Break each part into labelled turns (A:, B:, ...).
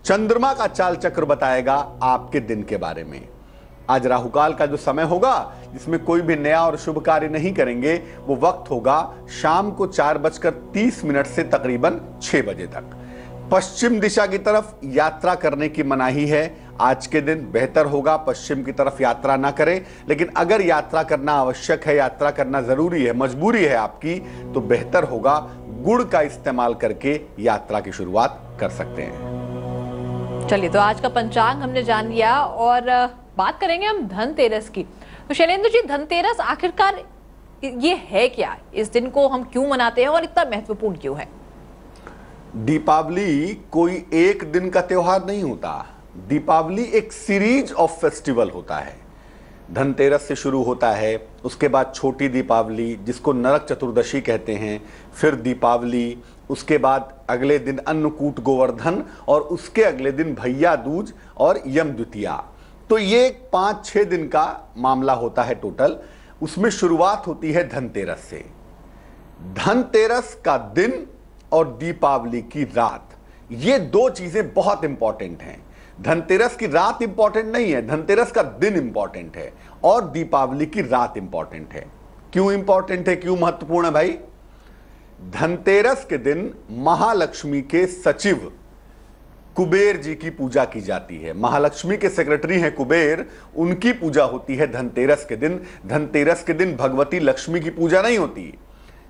A: चंद्रमा का चाल चक्र बताएगा आपके दिन के बारे में। आज राहुकाल का जो समय होगा जिसमें कोई भी नया और शुभ कार्य नहीं करेंगे, वो वक्त होगा शाम को 4:30 से तकरीबन 6 बजे तक। पश्चिम दिशा की तरफ यात्रा करने की मनाही है। आज के दिन बेहतर होगा पश्चिम की तरफ यात्रा ना करें, लेकिन अगर यात्रा करना आवश्यक है, यात्रा करना जरूरी है, मजबूरी है आपकी, तो बेहतर होगा गुड़ का इस्तेमाल करके यात्रा की शुरुआत कर सकते हैं।
B: चलिए, तो आज का पंचांग हमने जान लिया और बात करेंगे हम धनतेरस की। तो शैलेंद्र जी, धनतेरस आखिरकार ये है क्या? इस दिन को हम क्यों मनाते हैं और इतना महत्वपूर्ण क्यों है?
A: दीपावली कोई एक दिन का त्योहार नहीं होता। दीपावली एक सीरीज ऑफ फेस्टिवल होता है। धनतेरस से शुरू होता है, उसके बाद छोटी दीपावली जिसको नरक चतुर्दशी कहते हैं, फिर दीपावली, उसके बाद अगले दिन अन्नकूट गोवर्धन और उसके अगले दिन भैया दूज और यम द्वितीया। तो ये 5-6 दिन का मामला होता है टोटल। उसमें शुरुआत होती है धनतेरस से। धनतेरस का दिन और दीपावली की रात, ये दो चीजें बहुत इंपॉर्टेंट हैं। धनतेरस की रात इंपॉर्टेंट नहीं है, धनतेरस का दिन इंपॉर्टेंट है और दीपावली की रात इंपॉर्टेंट है। क्यों इंपॉर्टेंट है, क्यों महत्वपूर्ण है भाई? धनतेरस के दिन महालक्ष्मी के सचिव कुबेर जी की पूजा की जाती है। महालक्ष्मी के सेक्रेटरी हैं कुबेर, उनकी पूजा होती है धनतेरस के दिन। धनतेरस के दिन भगवती लक्ष्मी की पूजा नहीं होती।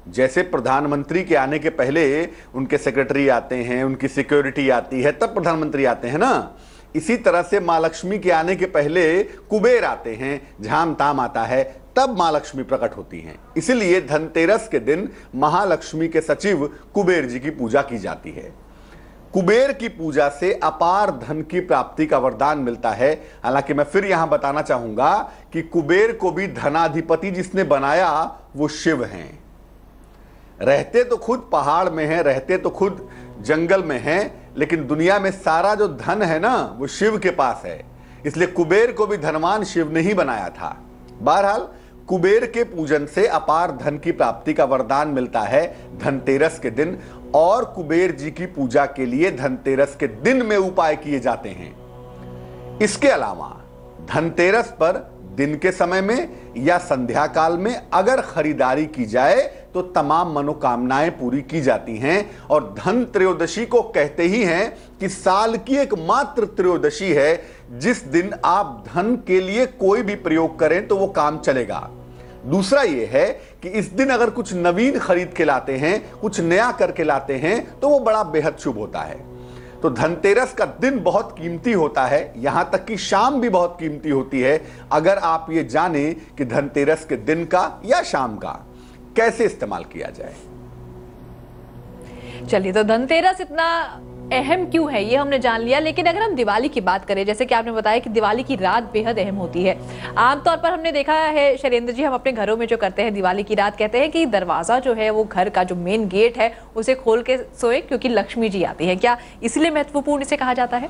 A: जैसे प्रधानमंत्री के आने के पहले उनके सेक्रेटरी आते हैं, उनकी सिक्योरिटी आती है, तब प्रधानमंत्री आते हैं ना। इसी तरह से मां लक्ष्मी के आने के पहले कुबेर आते हैं, झाम ताम आता है, तब मां लक्ष्मी प्रकट होती हैं। इसलिए धनतेरस के दिन महालक्ष्मी के सचिव कुबेर जी की पूजा की जाती है। कुबेर की पूजा से अपार धन की प्राप्ति का वरदान मिलता है। हालांकि मैं फिर यहां बताना चाहूंगा कि कुबेर को भी धनाधिपति जिसने बनाया वो शिव हैं। रहते तो खुद पहाड़ में हैं, रहते तो खुद जंगल में हैं, लेकिन दुनिया में सारा जो धन है ना वो शिव के पास है। इसलिए कुबेर को भी धनवान शिव ने ही बनाया था। बहरहाल कुबेर के पूजन से अपार धन की प्राप्ति का वरदान मिलता है धनतेरस के दिन, और कुबेर जी की पूजा के लिए धनतेरस के दिन में उपाय किए जाते हैं। इसके अलावा धनतेरस पर दिन के समय में या संध्या काल में अगर खरीदारी की जाए तो तमाम मनोकामनाएं पूरी की जाती हैं। और धन त्रयोदशी को कहते ही हैं कि साल की एकमात्र त्रयोदशी है जिस दिन आप धन के लिए कोई भी प्रयोग करें तो वो काम चलेगा। दूसरा ये है कि इस दिन अगर कुछ नवीन खरीद के लाते हैं, कुछ नया करके लाते हैं, तो वो बड़ा बेहद शुभ होता है। तो धनतेरस का दिन बहुत कीमती होता है, यहां तक कि शाम भी बहुत कीमती होती है। अगर आप ये जाने कि धनतेरस के दिन का या शाम का कैसे इस्तेमाल किया जाए।
B: चलिए, तो धनतेरस इतना अहम क्यों है ये हमने जान लिया। लेकिन अगर हम दिवाली की बात करें, जैसे कि आपने बताया कि दिवाली की रात बेहद अहम होती है। आमतौर पर हमने देखा है शैलेंद्र जी, हम अपने घरों में जो करते हैं दिवाली की रात, कहते हैं कि दरवाजा जो है वो घर का जो मेन गेट है उसे खोल के सोए क्योंकि लक्ष्मी जी आती है। क्या इसलिए महत्वपूर्ण इसे कहा जाता है?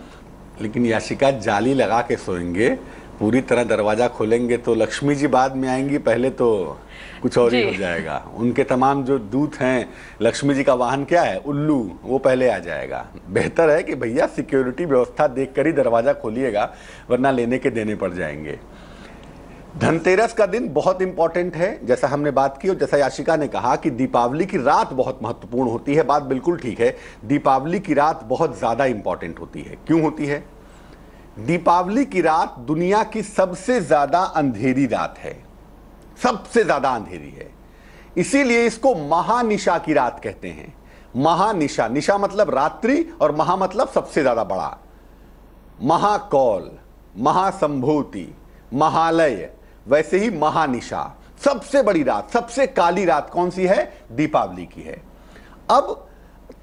A: लेकिन याशिका, जाली लगा के सोएंगे, पूरी तरह दरवाजा खोलेंगे तो लक्ष्मी जी बाद में आएंगी, पहले तो कुछ और ही हो जाएगा। उनके तमाम जो दूत हैं, लक्ष्मी जी का वाहन क्या है, उल्लू, वो पहले आ जाएगा। बेहतर है कि भैया सिक्योरिटी व्यवस्था देखकर ही दरवाजा खोलिएगा, वरना लेने के देने पड़ जाएंगे। धनतेरस का दिन बहुत इंपॉर्टेंट है, जैसा हमने बात की और जैसा याशिका ने कहा कि दीपावली की रात बहुत महत्वपूर्ण होती है। बात बिल्कुल ठीक है, दीपावली की रात बहुत ज्यादा इंपॉर्टेंट होती है। क्यों होती है? दीपावली की रात दुनिया की सबसे ज्यादा अंधेरी रात है, सबसे ज्यादा अंधेरी है। इसीलिए इसको महानिशा की रात कहते हैं। महानिशा, निशा मतलब रात्रि और महा मतलब सबसे ज्यादा बड़ा। महाकौल, महासंभूति, महालय, वैसे ही महानिशा, सबसे बड़ी रात, सबसे काली रात कौन सी है? दीपावली की है। अब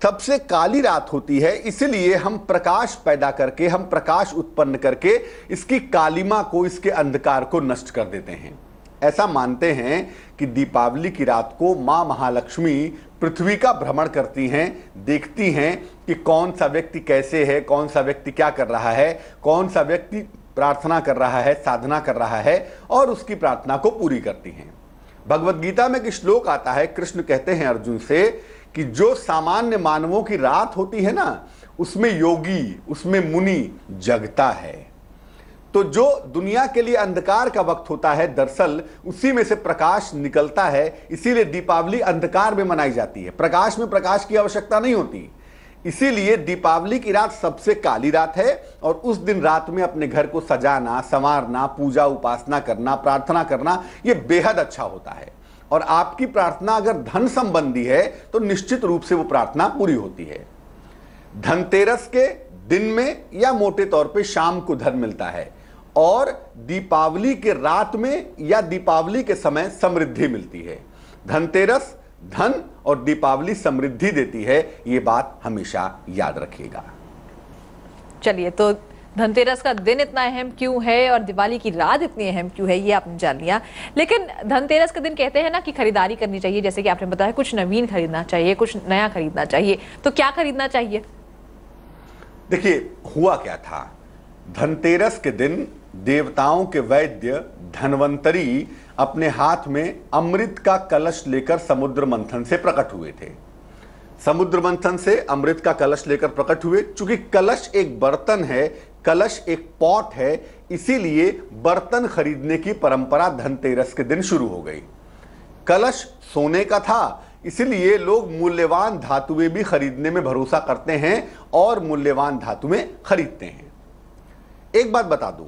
A: सबसे काली रात होती है, इसलिए हम प्रकाश पैदा करके, हम प्रकाश उत्पन्न करके इसकी कालिमा को, इसके अंधकार को नष्ट कर देते हैं। ऐसा मानते हैं कि दीपावली की रात को मां महालक्ष्मी पृथ्वी का भ्रमण करती हैं, देखती हैं कि कौन सा व्यक्ति कैसे है, कौन सा व्यक्ति क्या कर रहा है, कौन सा व्यक्ति प्रार्थना कर रहा है, साधना कर रहा है, और उसकी प्रार्थना को पूरी करती हैं। भगवत गीता में एक श्लोक आता है, कृष्ण कहते हैं अर्जुन से कि जो सामान्य मानवों की रात होती है ना, उसमें योगी, उसमें मुनि जगता है। तो जो दुनिया के लिए अंधकार का वक्त होता है, दरअसल उसी में से प्रकाश निकलता है। इसीलिए दीपावली अंधकार में मनाई जाती है, प्रकाश में प्रकाश की आवश्यकता नहीं होती। इसीलिए दीपावली की रात सबसे काली रात है और उस दिन रात में अपने घर को सजाना, संवारना, पूजा उपासना करना, प्रार्थना करना, यह बेहद अच्छा होता है। और आपकी प्रार्थना अगर धन संबंधी है तो निश्चित रूप से वो प्रार्थना पूरी होती है। धनतेरस के दिन में या मोटे तौर पे शाम को धन मिलता है और दीपावली के रात में या दीपावली के समय समृद्धि मिलती है। धनतेरस धन और दीपावली समृद्धि देती है, ये बात हमेशा याद रखिएगा।
B: चलिए, तो धनतेरस का दिन इतना अहम क्यों है और दिवाली की रात इतनी अहम क्यों है, ये आपने जान लिया। लेकिन धनतेरस के दिन कहते हैं ना कि खरीदारी करनी चाहिए, जैसे कि आपने बताया कुछ नवीन खरीदना चाहिए, कुछ नया खरीदना चाहिए, तो क्या खरीदना चाहिए?
A: देखिए, हुआ क्या था, धनतेरस के दिन देवताओं के वैद्य धन्वंतरी अपने हाथ में अमृत का कलश लेकर समुद्र मंथन से प्रकट हुए थे। समुद्र मंथन से अमृत का कलश लेकर प्रकट हुए। चूंकि कलश एक बर्तन है, कलश एक पॉट है, इसीलिए बर्तन खरीदने की परंपरा धनतेरस के दिन शुरू हो गई। कलश सोने का था, इसलिए लोग मूल्यवान धातुएं भी खरीदने में भरोसा करते हैं और मूल्यवान धातुएं खरीदते हैं। एक बात बता दूं,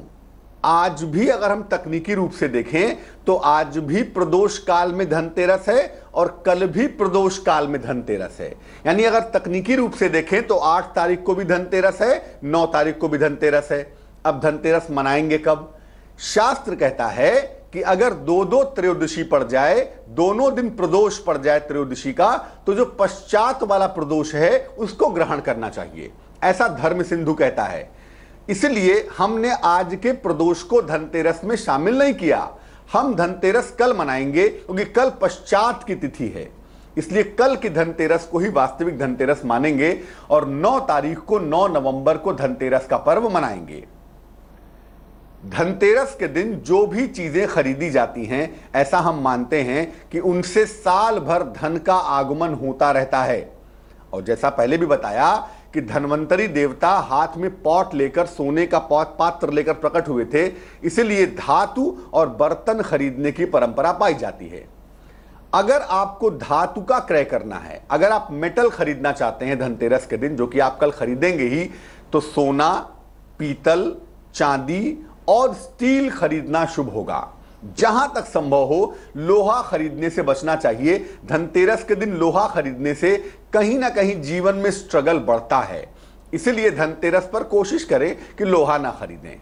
A: आज भी अगर हम तकनीकी रूप से देखें तो आज भी प्रदोष काल में धनतेरस है और कल भी प्रदोष काल में धनतेरस है। यानी अगर तकनीकी रूप से देखें तो 8 तारीख को भी धनतेरस है, 9 तारीख को भी धनतेरस है। अब धनतेरस मनाएंगे कब? शास्त्र कहता है कि अगर 2-2 त्रयोदशी पड़ जाए, दोनों दिन प्रदोष पड़ जाए त्रयोदशी का, तो जो पश्चात वाला प्रदोष है उसको ग्रहण करना चाहिए, ऐसा धर्म सिंधु कहता है। इसलिए हमने आज के प्रदोष को धनतेरस में शामिल नहीं किया। हम धनतेरस कल मनाएंगे क्योंकि कल पश्चात की तिथि है, इसलिए कल की धनतेरस को ही वास्तविक धनतेरस मानेंगे और 9 तारीख को 9 नवंबर को धनतेरस का पर्व मनाएंगे। धनतेरस के दिन जो भी चीजें खरीदी जाती हैं, ऐसा हम मानते हैं कि उनसे साल भर धन का आगमन होता रहता है। और जैसा पहले भी बताया कि धन्वंतरी देवता हाथ में पॉट लेकर, सोने का पात्र लेकर प्रकट हुए थे, इसलिए धातु और बर्तन खरीदने की परंपरा पाई जाती है। अगर आपको धातु का क्रय करना है, अगर आप मेटल खरीदना चाहते हैं धनतेरस के दिन, जो कि आप कल खरीदेंगे ही, तो सोना, पीतल, चांदी और स्टील खरीदना शुभ होगा। जहां तक संभव हो लोहा खरीदने से बचना चाहिए। धनतेरस के दिन लोहा खरीदने से कहीं ना कहीं जीवन में स्ट्रगल बढ़ता है, इसलिए धनतेरस पर कोशिश करें कि लोहा ना खरीदें।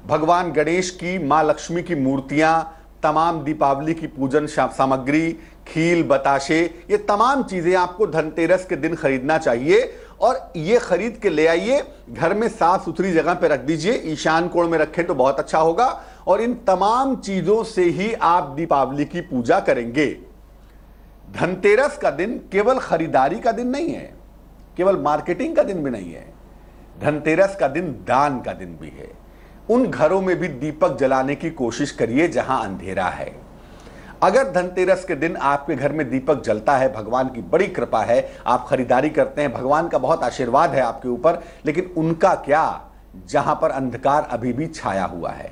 A: भगवान गणेश की, मां लक्ष्मी की मूर्तियां, तमाम दीपावली की पूजन सामग्री, खील, बताशे, ये तमाम चीजें आपको धनतेरस के दिन खरीदना चाहिए और ये खरीद के ले आइए, घर में साफ सुथरी जगह पे रख दीजिए। ईशान कोण में रखें तो बहुत अच्छा होगा और इन तमाम चीजों से ही आप दीपावली की पूजा करेंगे। धनतेरस का दिन केवल खरीदारी का दिन नहीं है, केवल मार्केटिंग का दिन भी नहीं है। धनतेरस का दिन दान का दिन भी है। उन घरों में भी दीपक जलाने की कोशिश करिए जहां अंधेरा है। अगर धनतेरस के दिन आपके घर में दीपक जलता है, भगवान की बड़ी कृपा है, आप खरीदारी करते हैं, भगवान का बहुत आशीर्वाद है आपके ऊपर, लेकिन उनका क्या जहां पर अंधकार अभी भी छाया हुआ है।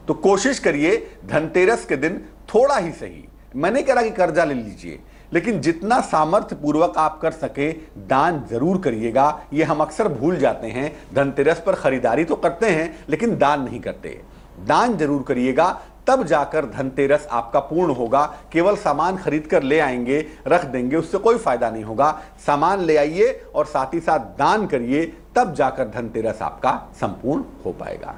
A: तो कोशिश करिए धनतेरस के दिन थोड़ा ही सही, मैं नहीं कह रहा कि कर्जा ले लीजिए, लेकिन जितना सामर्थ्य पूर्वक आप कर सके दान जरूर करिएगा। ये हम अक्सर भूल जाते हैं, धनतेरस पर खरीदारी तो करते हैं लेकिन दान नहीं करते। दान जरूर करिएगा, तब जाकर धनतेरस आपका पूर्ण होगा। केवल सामान खरीद कर ले आएंगे, रख देंगे, उससे कोई फायदा नहीं होगा। सामान ले आइए और साथ ही साथ दान करिए, तब जाकर धनतेरस आपका संपूर्ण हो पाएगा।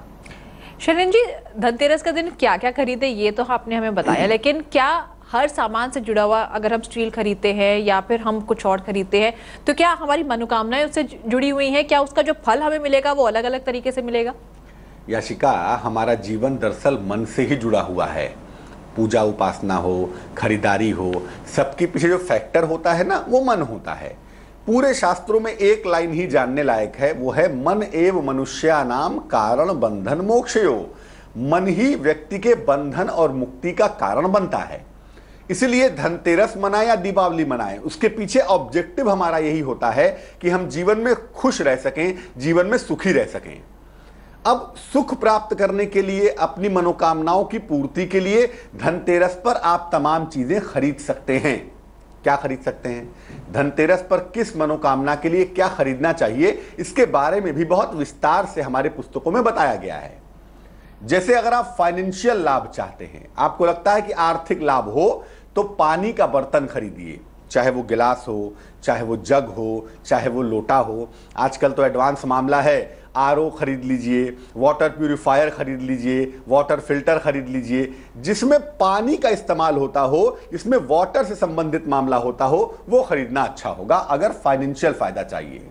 B: शरण जी, धनतेरस का दिन क्या क्या खरीदे ये तो आपने हमें बताया, लेकिन क्या हर सामान से जुड़ा हुआ, अगर हम स्टील खरीदते हैं या फिर हम कुछ और खरीदते हैं, तो क्या हमारी मनोकामनाएं उससे जुड़ी हुई हैं? क्या उसका जो फल हमें मिलेगा वो अलग अलग तरीके से मिलेगा?
A: याशिका, हमारा जीवन दरअसल मन से ही जुड़ा हुआ है। पूजा उपासना हो, खरीदारी हो, सबके पीछे जो फैक्टर होता है ना, वो मन होता है। पूरे शास्त्रों में एक लाइन ही जानने लायक है, वो है मन एव मनुष्यानाम कारण बंधन मोक्षयो। मन ही व्यक्ति के बंधन और मुक्ति का कारण बनता है। इसलिए धनतेरस मनाएं या दीपावली मनाएं, उसके पीछे ऑब्जेक्टिव हमारा यही होता है कि हम जीवन में खुश रह सकें, जीवन में सुखी रह सकें। अब सुख प्राप्त करने के लिए, अपनी मनोकामनाओं की पूर्ति के लिए धनतेरस पर आप तमाम चीजें खरीद सकते हैं। क्या खरीद सकते हैं? धनतेरस पर किस मनोकामना के लिए क्या खरीदना चाहिए, इसके बारे में भी बहुत विस्तार से हमारे पुस्तकों में बताया गया है। जैसे अगर आप फाइनेंशियल लाभ चाहते हैं, आपको लगता है कि आर्थिक लाभ हो, तो पानी का बर्तन खरीदिए, चाहे वो गिलास हो, चाहे वो जग हो, चाहे वो लोटा हो। आजकल तो एडवांस मामला है, आरओ खरीद लीजिए, वाटर प्यूरिफायर खरीद लीजिए, वाटर फिल्टर खरीद लीजिए, जिसमें पानी का इस्तेमाल होता हो, जिसमें वाटर से संबंधित मामला होता हो, वो खरीदना अच्छा होगा अगर फाइनेंशियल फायदा चाहिए।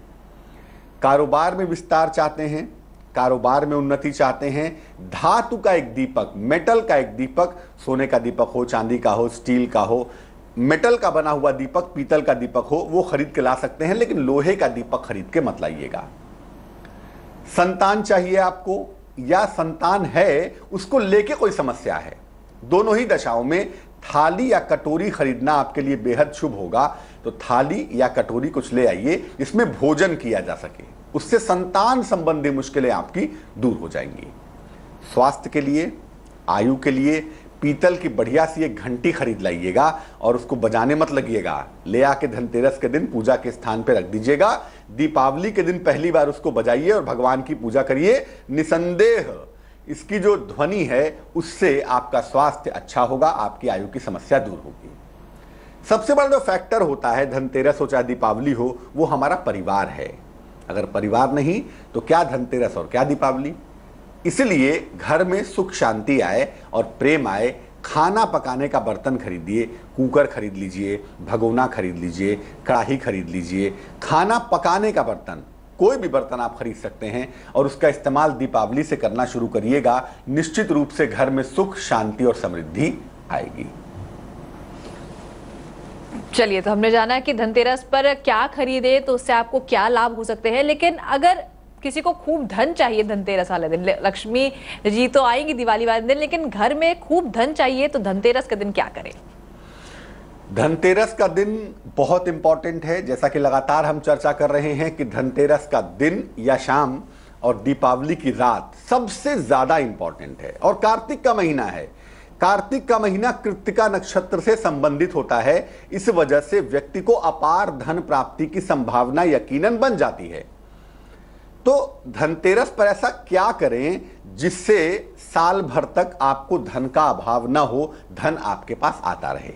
A: कारोबार में विस्तार चाहते हैं, कारोबार में उन्नति चाहते हैं, धातु का एक दीपक, मेटल का एक दीपक, सोने का दीपक हो, चांदी का हो, स्टील का हो, मेटल का बना हुआ दीपक, पीतल का दीपक हो, वो खरीद के ला सकते हैं, लेकिन लोहे का दीपक खरीद के मत लाइएगा। संतान चाहिए आपको, या संतान है उसको लेके कोई समस्या है, दोनों ही दशाओं में थाली या कटोरी खरीदना आपके लिए बेहद शुभ होगा। तो थाली या कटोरी कुछ ले आइए जिसमें भोजन किया जा सके, उससे संतान संबंधी मुश्किलें आपकी दूर हो जाएंगी। स्वास्थ्य के लिए, आयु के लिए पीतल की बढ़िया सी एक घंटी खरीद लाइएगा और उसको बजाने मत लगिएगा, ले आके धनतेरस के दिन पूजा के स्थान पर रख दीजिएगा। दीपावली के दिन पहली बार उसको बजाइए और भगवान की पूजा करिए। निसंदेह इसकी जो ध्वनि है उससे आपका स्वास्थ्य अच्छा होगा, आपकी आयु की समस्या दूर होगी। सबसे बड़ा जो फैक्टर होता है, धनतेरस हो चाहे दीपावली हो, वो हमारा परिवार है। अगर परिवार नहीं तो क्या धनतेरस और क्या दीपावली। इसलिए घर में सुख शांति आए और प्रेम आए, खाना पकाने का बर्तन खरीदिए, कुकर खरीद लीजिए, भगोना खरीद लीजिए, कढ़ाई खरीद लीजिए। खाना पकाने का बर्तन, कोई भी बर्तन आप खरीद सकते हैं और उसका इस्तेमाल दीपावली से करना शुरू करिएगा। निश्चित रूप से घर में सुख, शांति और समृद्धि आएगी।
B: चलिए, तो हमने जाना कि धनतेरस पर क्या खरीदे तो उससे आपको क्या लाभ हो सकते हैं। लेकिन अगर किसी को खूब धन चाहिए धनतेरस वाले दिन, लक्ष्मी जी तो आएंगी दिवाली वाले दिन, लेकिन घर में खूब धन चाहिए, तो धनतेरस के दिन क्या करें?
A: धनतेरस का दिन बहुत इंपॉर्टेंट है। जैसा कि लगातार हम चर्चा कर रहे हैं कि धनतेरस का दिन या शाम और दीपावली की रात सबसे ज्यादा इंपॉर्टेंट है। और कार्तिक का महीना है, कार्तिक का महीना कृत्तिका नक्षत्र से संबंधित होता है। इस वजह से व्यक्ति को अपार धन प्राप्ति की संभावना यकीनन बन जाती है। तो धनतेरस पर ऐसा क्या करें जिससे साल भर तक आपको धन का अभाव ना हो, धन आपके पास आता रहे।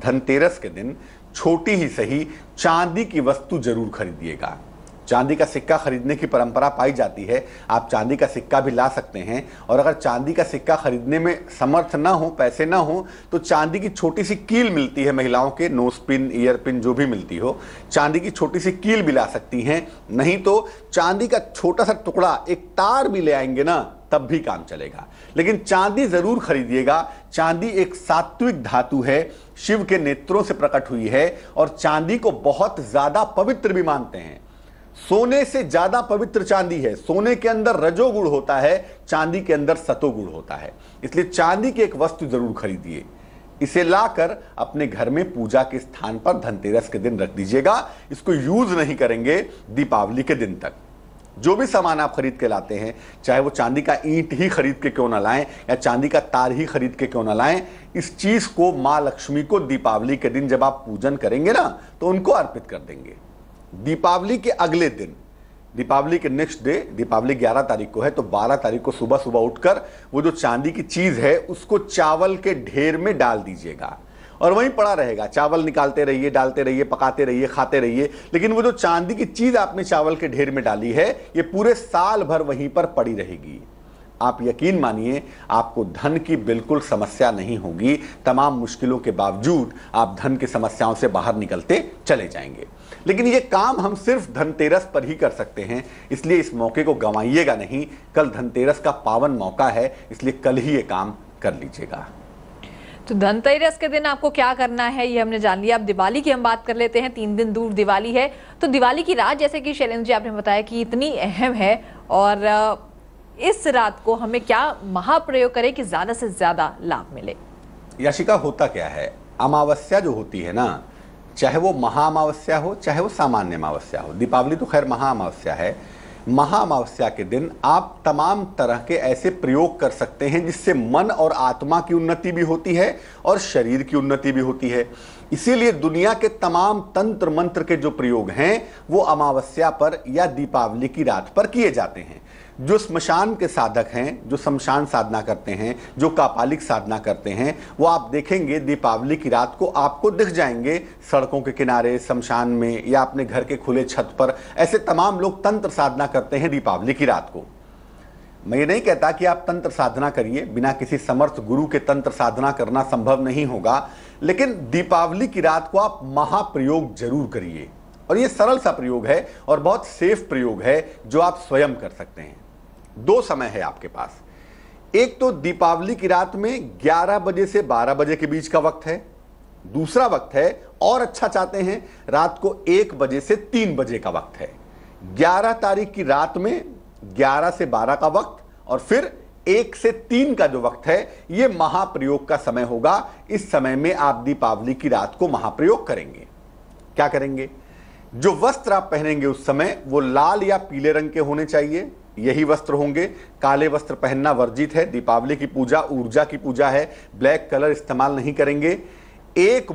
A: धनतेरस के दिन छोटी ही सही चांदी की वस्तु जरूर खरीदिएगा। चांदी का सिक्का खरीदने की परंपरा पाई जाती है, आप चांदी का सिक्का भी ला सकते हैं। और अगर चांदी का सिक्का खरीदने में समर्थ ना हो, पैसे ना हो, तो चांदी की छोटी सी कील मिलती है महिलाओं के, नोज पिन, ईयर पिन जो भी मिलती हो, चांदी की छोटी सी कील भी ला सकती हैं। नहीं तो चांदी का छोटा सा टुकड़ा, एक तार भी ले आएंगे ना, तब भी काम चलेगा। लेकिन चांदी जरूर खरीदिएगा। चांदी एक सात्विक धातु है, शिव के नेत्रों से प्रकट हुई है और चांदी को बहुत ज्यादा पवित्र भी मानते हैं। सोने से ज्यादा पवित्र चांदी है। सोने के अंदर रजोगुण होता है, चांदी के अंदर सतोगुण होता है। इसलिए चांदी की एक वस्तु जरूर खरीदिए। इसे लाकर अपने घर में पूजा के स्थान पर धनतेरस के दिन रख दीजिएगा। इसको यूज नहीं करेंगे दीपावली के दिन तक। जो भी सामान आप खरीद के लाते हैं, चाहे वो चांदी का ईंट ही खरीद के क्यों ना लाएं या चांदी का तार ही खरीद के क्यों ना लाएं, इस चीज को मां लक्ष्मी को दीपावली के दिन जब आप पूजन करेंगे ना, तो उनको अर्पित कर देंगे। दीपावली के अगले दिन, दीपावली के नेक्स्ट डे, दीपावली 11 तारीख को है, तो 12 तारीख को सुबह सुबह उठकर वो जो चांदी की चीज है उसको चावल के ढेर में डाल दीजिएगा और वहीं पड़ा रहेगा। चावल निकालते रहिए, डालते रहिए, पकाते रहिए, खाते रहिए, लेकिन वो जो चांदी की चीज आपने चावल के ढेर में डाली है, ये पूरे साल भर वहीं पर पड़ी रहेगी। आप यकीन मानिए, आपको धन की बिल्कुल समस्या नहीं होगी। तमाम मुश्किलों के बावजूद आप धन की समस्याओं से बाहर निकलते चले जाएंगे। लेकिन ये काम हम सिर्फ धनतेरस पर ही कर सकते हैं, इसलिए इस मौके को गंवाइएगा नहीं। कल धनतेरस का पावन मौका है, इसलिए कल ही ये काम कर लीजिएगा।
B: तो धनतेरस के दिन आपको क्या करना है ये हमने जान लिया। अब दिवाली की हम बात कर लेते हैं। 3 दिन दूर दिवाली है, तो दिवाली की रात, जैसे कि शैलेंद्र जी आपने बताया कि इतनी अहम है, और इस रात को हमें क्या महाप्रयोग करें कि ज्यादा से ज्यादा लाभ मिले?
A: याशिका, होता क्या है, अमावस्या जो होती है ना, चाहे वो महा अमावस्या हो चाहे वो सामान्य अमावस्या हो, दीपावली तो खैर महा अमावस्या है, महा अमावस्या के दिन आप तमाम तरह के ऐसे प्रयोग कर सकते हैं जिससे मन और आत्मा की उन्नति भी होती है और शरीर की उन्नति भी होती है। इसीलिए दुनिया के तमाम तंत्र मंत्र के जो प्रयोग हैं वो अमावस्या पर या दीपावली की रात पर किए जाते हैं। जो स्मशान के साधक हैं, जो शमशान साधना करते हैं, जो कापालिक साधना करते हैं, वो आप देखेंगे दीपावली की रात को आपको दिख जाएंगे सड़कों के किनारे, शमशान में या अपने घर के खुले छत पर। ऐसे तमाम लोग तंत्र साधना करते हैं दीपावली की रात को। मैं ये नहीं कहता कि आप तंत्र साधना करिए, बिना किसी समर्थ गुरु के तंत्र साधना करना संभव नहीं होगा, लेकिन दीपावली की रात को आप महाप्रयोग जरूर करिए। और ये सरल सा प्रयोग है और बहुत सेफ प्रयोग है जो आप स्वयं कर सकते हैं। 2 समय है आपके पास। एक तो दीपावली की रात में 11 बजे से 12 बजे के बीच का वक्त है। दूसरा वक्त है, और अच्छा चाहते हैं, रात को 1 बजे से 3 बजे का वक्त है। 11 तारीख की रात में 11 से 12 का वक्त और फिर 1 से 3 का जो वक्त है, यह महाप्रयोग का समय होगा। इस समय में आप दीपावली की रात को महाप्रयोग करेंगे। क्या करेंगे? जो वस्त्र आप पहनेंगे उस समय वो लाल या पीले रंग के होने चाहिए, यही वस्त्र होंगे। काले वस्त्र पहनना वर्जित है। दीपावली की पूजा ऊर्जा की पूजा है, ब्लैक कलर इस्तेमाल नहीं करेंगे। एक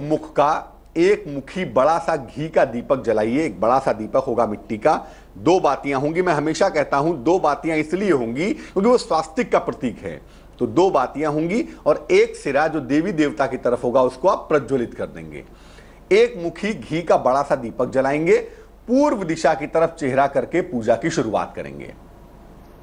A: मुखी बड़ा सा घी का दीपक जलाइए। एक बड़ा सा दीपक होगा मिट्टी का, 2 बातियां होंगी। मैं हमेशा कहता हूं 2 बातियां इसलिए होंगी क्योंकि वो स्वास्तिक का प्रतीक है। तो 2 बातियां होंगी और एक सिरा जो देवी देवता की तरफ होगा उसको आप प्रज्वलित कर देंगे। एक मुखी घी का बड़ा सा दीपक जलाएंगे, पूर्व दिशा की तरफ चेहरा करके पूजा की शुरुआत करेंगे।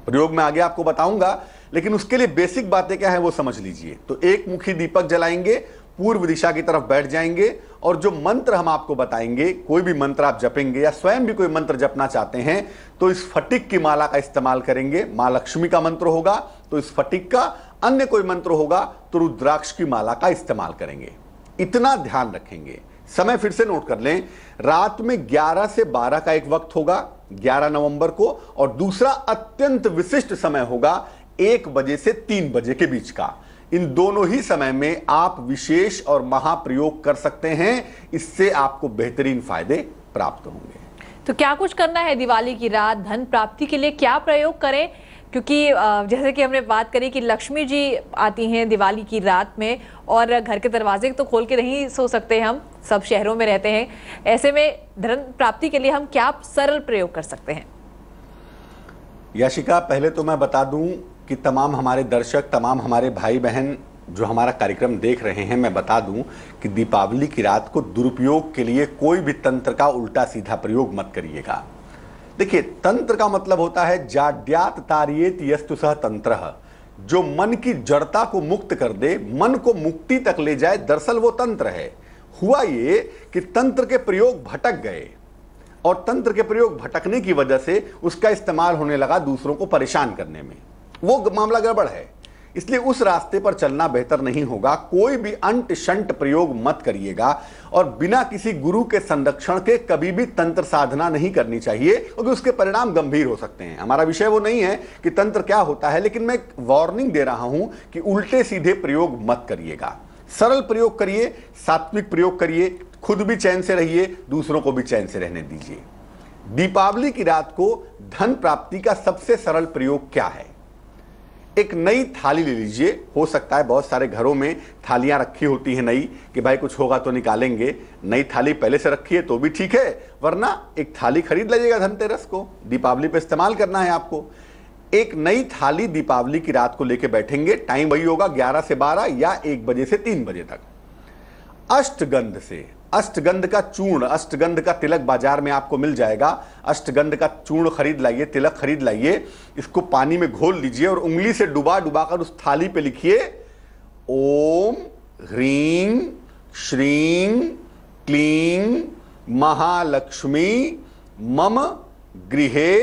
A: प्रयोग में आगे आपको बताऊंगा, लेकिन उसके लिए बेसिक बातें क्या है वो समझ लीजिए। तो एक मुखी दीपक जलाएंगे, पूर्व दिशा की तरफ बैठ जाएंगे और जो मंत्र हम आपको बताएंगे, कोई भी मंत्र आप जपेंगे या स्वयं भी कोई मंत्र जपना चाहते हैं तो इस फटिक की माला का इस्तेमाल करेंगे। मां लक्ष्मी का मंत्र होगा तो इस फटिक का, अन्य कोई मंत्र होगा तो रुद्राक्ष की माला का इस्तेमाल करेंगे। इतना ध्यान रखेंगे। समय फिर से नोट कर लें, रात में 11 से 12 का एक वक्त होगा 11 नवंबर को, और दूसरा अत्यंत विशिष्ट समय होगा 1 बजे से 3 बजे के बीच का। इन दोनों ही समय में आप विशेष और महाप्रयोग कर सकते हैं। इससे आपको बेहतरीन फायदे प्राप्त होंगे।
B: तो क्या कुछ करना है दिवाली की रात धन प्राप्ति के लिए, क्या प्रयोग करें? क्योंकि जैसे कि हमने बात करी कि लक्ष्मी जी आती हैं दिवाली की रात में, और घर के दरवाजे तो खोल के नहीं सो सकते, हम सब शहरों में रहते हैं। ऐसे में धन प्राप्ति के लिए हम क्या सरल प्रयोग कर सकते हैं?
A: याशिका, पहले तो मैं बता दूं कि तमाम हमारे दर्शक, तमाम हमारे भाई बहन जो हमारा कार्यक्रम देख रहे हैं, मैं बता दूं कि दीपावली की रात को दुरुपयोग के लिए कोई भी तंत्र का उल्टा सीधा प्रयोग मत करिएगा। देखिए, तंत्र का मतलब होता है जाड्यात तारियेत यस्तु सह तंत्रः, जो मन की जड़ता को मुक्त कर दे, मन को मुक्ति तक ले जाए, दरअसल वो तंत्र है। हुआ ये कि तंत्र के प्रयोग भटक गए और तंत्र के प्रयोग भटकने की वजह से उसका इस्तेमाल होने लगा दूसरों को परेशान करने में। वो मामला गड़बड़ है, इसलिए उस रास्ते पर चलना बेहतर नहीं होगा। कोई भी अंट शंट प्रयोग मत करिएगा और बिना किसी गुरु के संरक्षण के कभी भी तंत्र साधना नहीं करनी चाहिए, क्योंकि उसके परिणाम गंभीर हो सकते हैं। हमारा विषय वो नहीं है कि तंत्र क्या होता है, लेकिन मैं एक वार्निंग दे रहा हूं कि उल्टे सीधे प्रयोग मत करिएगा। सरल प्रयोग करिए, सात्विक प्रयोग करिए, खुद भी चैन से रहिए, दूसरों को भी चैन से रहने दीजिए। दीपावली की रात को धन प्राप्ति का सबसे सरल प्रयोग क्या है? एक नई थाली ले लीजिए। हो सकता है बहुत सारे घरों में थालियां रखी होती हैं नई, कि भाई कुछ होगा तो निकालेंगे। नई थाली पहले से रखी है तो भी ठीक है, वरना एक थाली खरीद लीजिएगा धनतेरस को, दीपावली पे इस्तेमाल करना है आपको। एक नई थाली दीपावली की रात को लेके बैठेंगे, टाइम वही होगा 11 से 12 या 1 बजे से 3 बजे तक। अष्टगंध से, अष्टगंध का चूर्ण, अष्टगंध का तिलक बाजार में आपको मिल जाएगा। अष्टगंध का चूर्ण खरीद लाइए, तिलक खरीद लाइए, इसको पानी में घोल लीजिए और उंगली से डुबा डुबा कर उस थाली पे लिखिए ओम ह्रीं श्रीं क्लीं महालक्ष्मी मम गृहे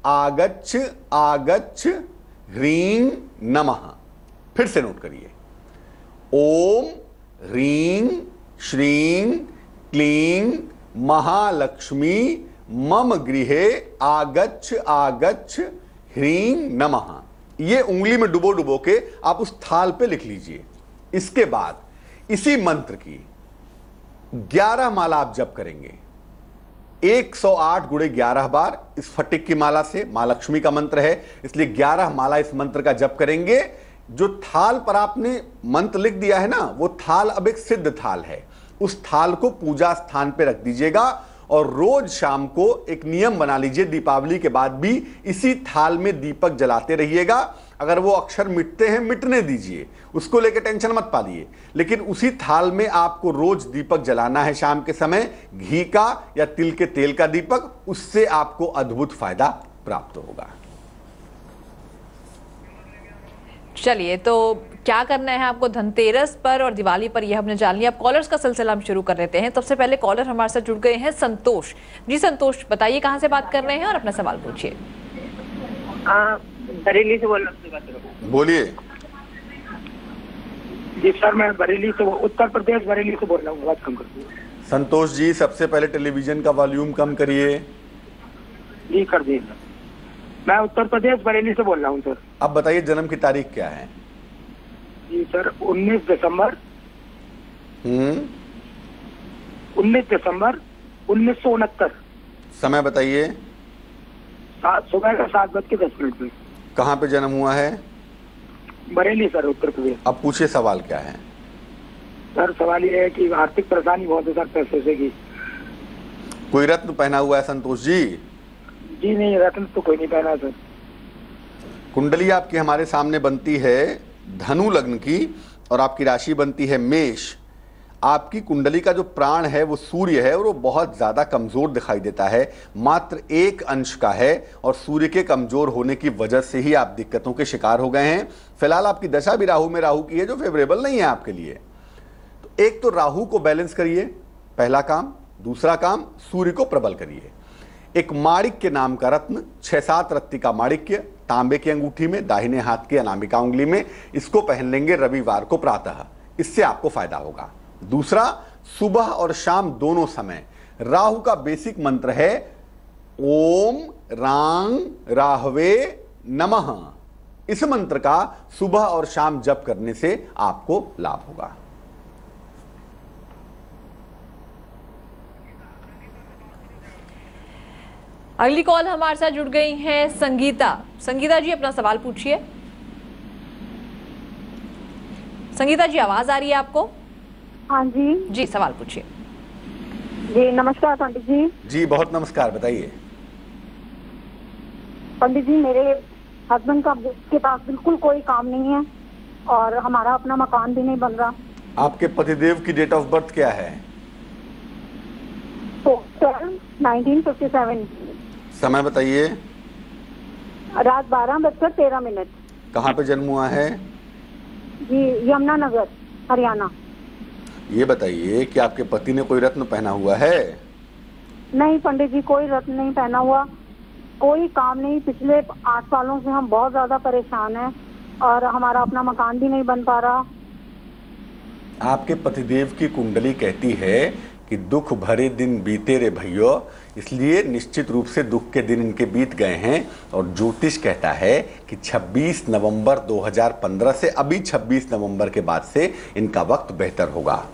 A: आगच्छ आगच्छ ह्रीं नमः। फिर से नोट करिए, ओम ह्रीं श्रीं क्लीं महालक्ष्मी मम गृहे आगच्छ आगच्छ ह्रीं नमः। ये उंगली में डुबो डुबो के आप उस थाल पे लिख लीजिए। इसके बाद इसी मंत्र की 11 माला आप जप करेंगे, 108 गुणे 11 बार इस फटिक की माला से। मां लक्ष्मी का मंत्र है, इसलिए 11 माला इस मंत्र का जप करेंगे। जो थाल पर आपने मंत्र लिख दिया है ना, वो थाल अब एक सिद्ध थाल है। उस थाल को पूजा स्थान पे रख दीजिएगा और रोज शाम को एक नियम बना लीजिए, दीपावली के बाद भी इसी थाल में दीपक जलाते रहिएगा। अगर वो अक्षर मिटते हैं, मिटने दीजिए, उसको लेकर टेंशन मत पालिए, लेकिन उसी थाल में आपको रोज दीपक जलाना है शाम के समय, घी का या तिल के तेल का दीपक। उससे आपको अद्भुत फायदा प्राप्त होगा।
B: चलिए, तो क्या करना है आपको धनतेरस पर और दिवाली पर, यह हमने जान लिया। अब कॉलर्स का सिलसिला हम शुरू कर लेते हैं। सबसे पहले कॉलर हमारे साथ जुड़ गए हैं संतोष जी। संतोष, बताइए कहां से बात कर रहे हैं और अपना सवाल पूछिए।
C: बरेली से बोल रहा हूँ।
A: बोलिए
C: जी सर, मैं बरेली से, उत्तर प्रदेश बरेली से बोल रहा हूँ। आवाज कम कर दीजिए।
A: संतोष जी, सबसे पहले टेलीविजन का वॉल्यूम कम करिए।
C: जी कर दिए सर। मैं उत्तर प्रदेश बरेली से बोल रहा हूँ सर।
A: अब बताइए जन्म की तारीख क्या है?
C: जी सर, 19 दिसंबर 1969।
A: समय बताइए।
C: सुबह का 7:10 में।
A: कहाँ पे जन्म हुआ है?
C: बरेली सर, उत्तर प्रदेश।
A: अब पूछिए सवाल क्या है?
C: सर सवाल ये है कि आर्थिक परेशानी बहुत है सर, पैसे से की।
A: कोई रत्न पहना हुआ है संतोष जी?
C: जी नहीं, रत्न तो कोई नहीं पहना सर।
A: कुंडली आपकी हमारे सामने बनती है धनु लग्न की और आपकी राशि बनती है मेष। आपकी कुंडली का जो प्राण है वो सूर्य है और वो बहुत ज्यादा कमजोर दिखाई देता है, मात्र 1 अंश का है, और सूर्य के कमजोर होने की वजह से ही आप दिक्कतों के शिकार हो गए हैं। फिलहाल आपकी दशा भी राहु में राहु की है, जो फेवरेबल नहीं है आपके लिए। तो एक तो राहु को बैलेंस करिए, पहला काम। दूसरा काम, सूर्य को प्रबल करिए। एक माणिक्य नाम का रत्न, 6-7 रत्ती का माणिक्य, तांबे की अंगूठी में, दाहिने हाथ की अनामिका उंगली में, इसको पहन लेंगे रविवार को प्रातः। इससे आपको फायदा होगा। दूसरा, सुबह और शाम दोनों समय राहु का बेसिक मंत्र है ओम रांग राहवे नमः। इस मंत्र का सुबह और शाम जप करने से आपको लाभ होगा।
B: अगली कॉल हमारे साथ जुड़ गई हैं संगीता। संगीता जी, अपना सवाल पूछिए। संगीता जी, आवाज आ रही है आपको?
D: हाँ जी।
B: जी, सवाल पूछिए।
D: जी नमस्कार पंडित जी।
A: जी बहुत नमस्कार, बताइए।
D: पंडित जी, मेरे हस्बैंड का के पास बिल्कुल कोई काम नहीं है और हमारा अपना मकान भी नहीं बन रहा।
A: आपके पतिदेव की डेट ऑफ बर्थ क्या है?
D: तो 1957।
A: समय बताइए।
D: रात 12:13।
A: कहाँ पे जन्म हुआ है?
D: जी यमुनानगर, हरियाणा।
A: ये बताइए कि आपके पति ने कोई रत्न पहना हुआ है?
D: नहीं पंडित जी, कोई रत्न नहीं पहना हुआ, कोई काम नहीं। पिछले 8 सालों से हम बहुत ज्यादा परेशान हैं और हमारा अपना मकान भी नहीं बन पा रहा।
A: आपके पतिदेव की कुंडली कहती है कि दुख भरे दिन बीते रे भैया, इसलिए निश्चित रूप से दुख के दिन इनके बीत गए हैं। और ज्योतिष कहता है कि 26 नवंबर 2015 से अभी 26 नवंबर के बाद से इनका वक्त बेहतर होगा।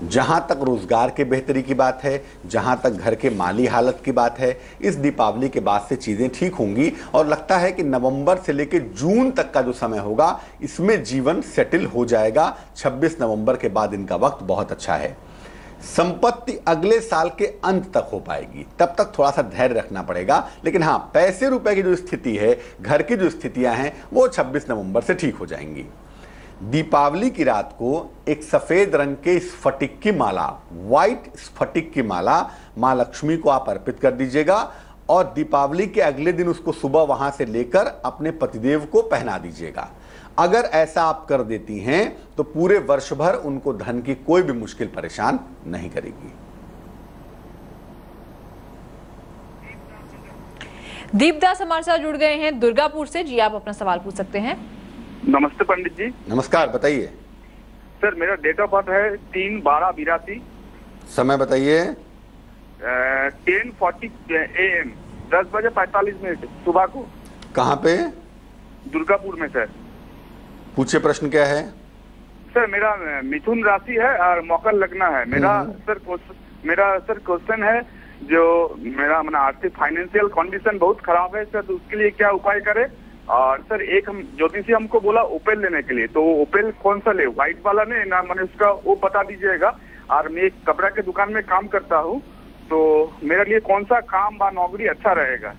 A: जहां तक रोजगार के बेहतरी की बात है, जहां तक घर के माली हालत की बात है, इस दीपावली के बाद से चीजें ठीक होंगी और लगता है कि नवंबर से लेकर जून तक का जो समय होगा इसमें जीवन सेटल हो जाएगा। 26 नवंबर के बाद इनका वक्त बहुत अच्छा है। संपत्ति अगले साल के अंत तक हो पाएगी, तब तक थोड़ा सा धैर्य रखना पड़ेगा। लेकिन हाँ, पैसे रुपए की जो स्थिति है, घर की जो स्थितियां हैं, वो 26 नवंबर से ठीक हो जाएंगी। दीपावली की रात को एक सफेद रंग के स्फटिक की माला, व्हाइट स्फटिक की माला मां लक्ष्मी को आप अर्पित कर दीजिएगा और दीपावली के अगले दिन उसको सुबह वहां से लेकर अपने पतिदेव को पहना दीजिएगा। अगर ऐसा आप कर देती हैं तो पूरे वर्ष भर उनको धन की कोई भी मुश्किल परेशान नहीं करेगी।
B: दीपदास हमारे साथ जुड़ गए हैं दुर्गापुर से। जी, आप अपना सवाल पूछ सकते हैं।
E: नमस्ते पंडित जी।
A: नमस्कार, बताइए।
E: सर, मेरा डेट ऑफ बर्थ है 3/12/82।
A: समय बताइए।
E: 10:40 AM, 10:45 सुबह को।
A: कहाँ पे?
E: दुर्गापुर में सर।
A: पूछे, प्रश्न क्या है?
E: सर मेरा मिथुन राशि है और मकर लग्न है। मेरा सर क्वेश्चन है, जो मेरा अपना आर्थिक फाइनेंशियल कंडीशन बहुत खराब है सर, तो उसके लिए क्या उपाय करें? और सर एक हम ज्योतिषी हमको बोला ओपेल लेने के लिए, तो ओपेल कौन सा ले, व्हाइट वाला ने ना, मैंने उसका वो बता दीजिएगा। और मैं एक कपड़ा के दुकान में काम करता हूँ, तो मेरे लिए कौन सा काम व नौकरी अच्छा रहेगा?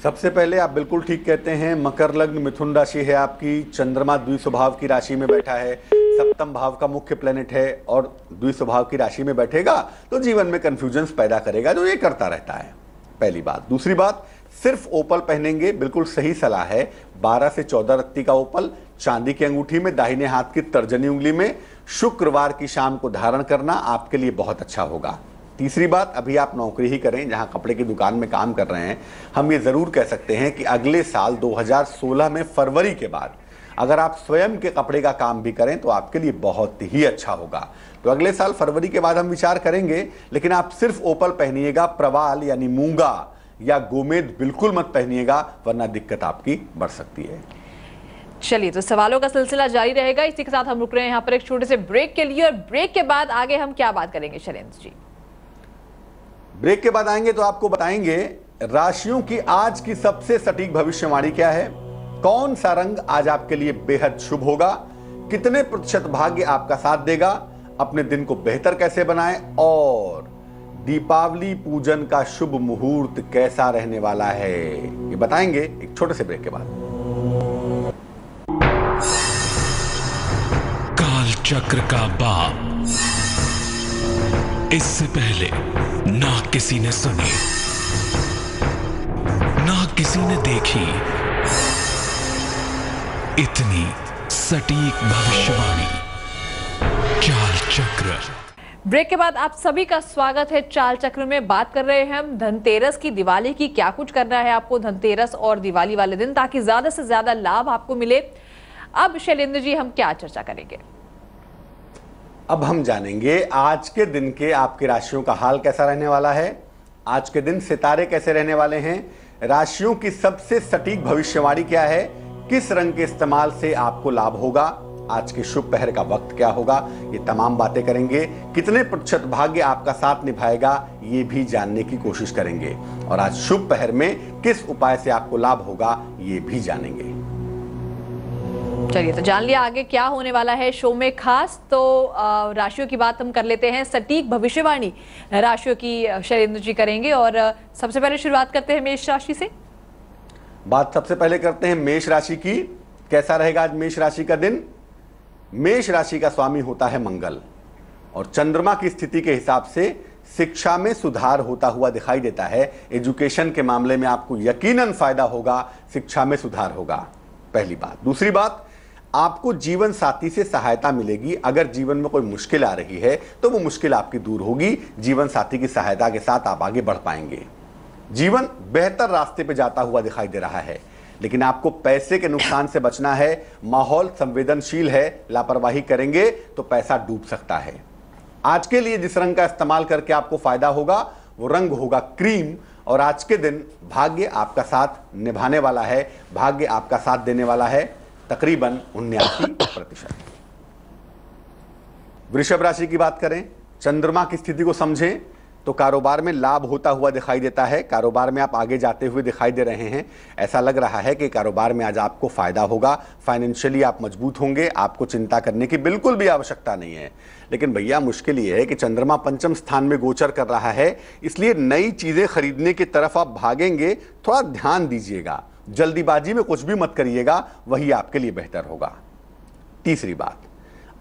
A: सबसे पहले आप बिल्कुल ठीक कहते हैं, मकर लग्न मिथुन राशि है आपकी, चंद्रमा द्विस्वभाव की राशि में बैठा है, सप्तम भाव का मुख्य प्लेनेट है और द्विस्वभाव की राशि में बैठेगा तो जीवन में कंफ्यूजन्स पैदा करेगा, जो ये करता रहता है। पहली बात। दूसरी बात, सिर्फ ओपल पहनेंगे, बिल्कुल सही सलाह है। 12 से 14 रत्ती का ओपल चांदी की अंगूठी में, दाहिने हाथ की तर्जनी उंगली में, शुक्रवार की शाम को धारण करना आपके लिए बहुत अच्छा होगा। तीसरी बात, अभी आप नौकरी ही करें, जहां कपड़े की दुकान में काम कर रहे हैं, हम ये जरूर कह सकते हैं कि अगले साल 2016 में फरवरी के बाद अगर आप स्वयं के कपड़े का काम भी करें तो आपके लिए बहुत ही अच्छा होगा। तो अगले साल फरवरी के बाद हम विचार करेंगे, लेकिन आप सिर्फ ओपल पहनिएगा, प्रवाल यानी मूंगा या गोमेद बिल्कुल मत पहनिएगा, वरना दिक्कत आपकी बढ़ सकती है।
B: चलिए, तो सवालों का सिलसिला जारी रहेगा। इसी के साथ हम रुक रहे हैं यहाँ पर एक छोटे से ब्रेक के लिए, और ब्रेक के बाद आगे हम क्या बात करेंगे शैलेंद्र जी?
A: ब्रेक के बाद आएंगे तो आपको बताएंगे राशियों की आज की सबसे सटीक भविष्यवाणी क्या है, कौन सा रंग आज आपके लिए बेहद शुभ होगा, कितने प्रतिशत भाग्य आपका साथ देगा, अपने दिन को बेहतर कैसे बनाएं, और दीपावली पूजन का शुभ मुहूर्त कैसा रहने वाला है, ये बताएंगे एक छोटे से ब्रेक के बाद।
F: काल चक्र का बाप, इससे पहले ना किसी ने सुनी, ना किसी ने देखी इतनी सटीक भविष्यवाणी। चाल चक्र।
B: ब्रेक के बाद आप सभी का स्वागत है चाल चक्र में। बात कर रहे हैं हम धनतेरस की, दिवाली की, क्या कुछ करना है आपको धनतेरस और दिवाली वाले दिन ताकि ज्यादा से ज्यादा लाभ आपको मिले। अब शैलेंद्र जी, हम क्या चर्चा करेंगे?
A: अब हम जानेंगे आज के दिन के आपकी राशियों का हाल कैसा रहने वाला है, आज के दिन सितारे कैसे रहने वाले हैं, राशियों की सबसे सटीक भविष्यवाणी क्या है, किस रंग के इस्तेमाल से आपको लाभ होगा, आज के शुभ पहर का वक्त क्या होगा, ये तमाम बातें करेंगे। कितने प्रतिशत भाग्य आपका साथ निभाएगा ये भी जानने की कोशिश करेंगे, और आज शुभ पहर में किस उपाय से आपको लाभ होगा ये भी जानेंगे।
B: चलिए, तो जान लिया आगे क्या होने वाला है शो में खास। तो राशियों की बात हम कर लेते हैं, सटीक भविष्यवाणी राशियों की शैलेंद्र जी करेंगे। और सबसे पहले शुरुआत करते हैं मेष राशि से।
A: बात सबसे पहले करते हैं मेष राशि की। कैसा रहेगा आज मेष राशि का दिन? मेष राशि का स्वामी होता है मंगल, और चंद्रमा की स्थिति के हिसाब से शिक्षा में सुधार होता हुआ दिखाई देता है। एजुकेशन के मामले में आपको यकीनन फायदा होगा, शिक्षा में सुधार होगा, पहली बात। दूसरी बात, आपको जीवन साथी से सहायता मिलेगी। अगर जीवन में कोई मुश्किल आ रही है तो वो मुश्किल आपकी दूर होगी, जीवन साथी की सहायता के साथ आप आगे बढ़ पाएंगे। जीवन बेहतर रास्ते पे जाता हुआ दिखाई दे रहा है, लेकिन आपको पैसे के नुकसान से बचना है। माहौल संवेदनशील है, लापरवाही करेंगे तो पैसा डूब सकता है। आज के लिए जिस रंग का इस्तेमाल करके आपको फायदा होगा वो रंग होगा क्रीम, और आज के दिन भाग्य आपका साथ निभाने वाला है, भाग्य आपका साथ देने वाला है तकरीबन 79%। वृषभ राशि की बात करें, चंद्रमा की स्थिति को समझें तो कारोबार में लाभ होता हुआ दिखाई देता है। कारोबार में आप आगे जाते हुए दिखाई दे रहे हैं। ऐसा लग रहा है कि कारोबार में आज आपको फायदा होगा, फाइनेंशियली आप मजबूत होंगे, आपको चिंता करने की बिल्कुल भी आवश्यकता नहीं है। लेकिन भैया मुश्किल ये है कि चंद्रमा पंचम स्थान में गोचर कर रहा है, इसलिए नई चीजें खरीदने की तरफ आप भागेंगे, थोड़ा ध्यान दीजिएगा, जल्दीबाजी में कुछ भी मत करिएगा, वही आपके लिए बेहतर होगा। तीसरी बात,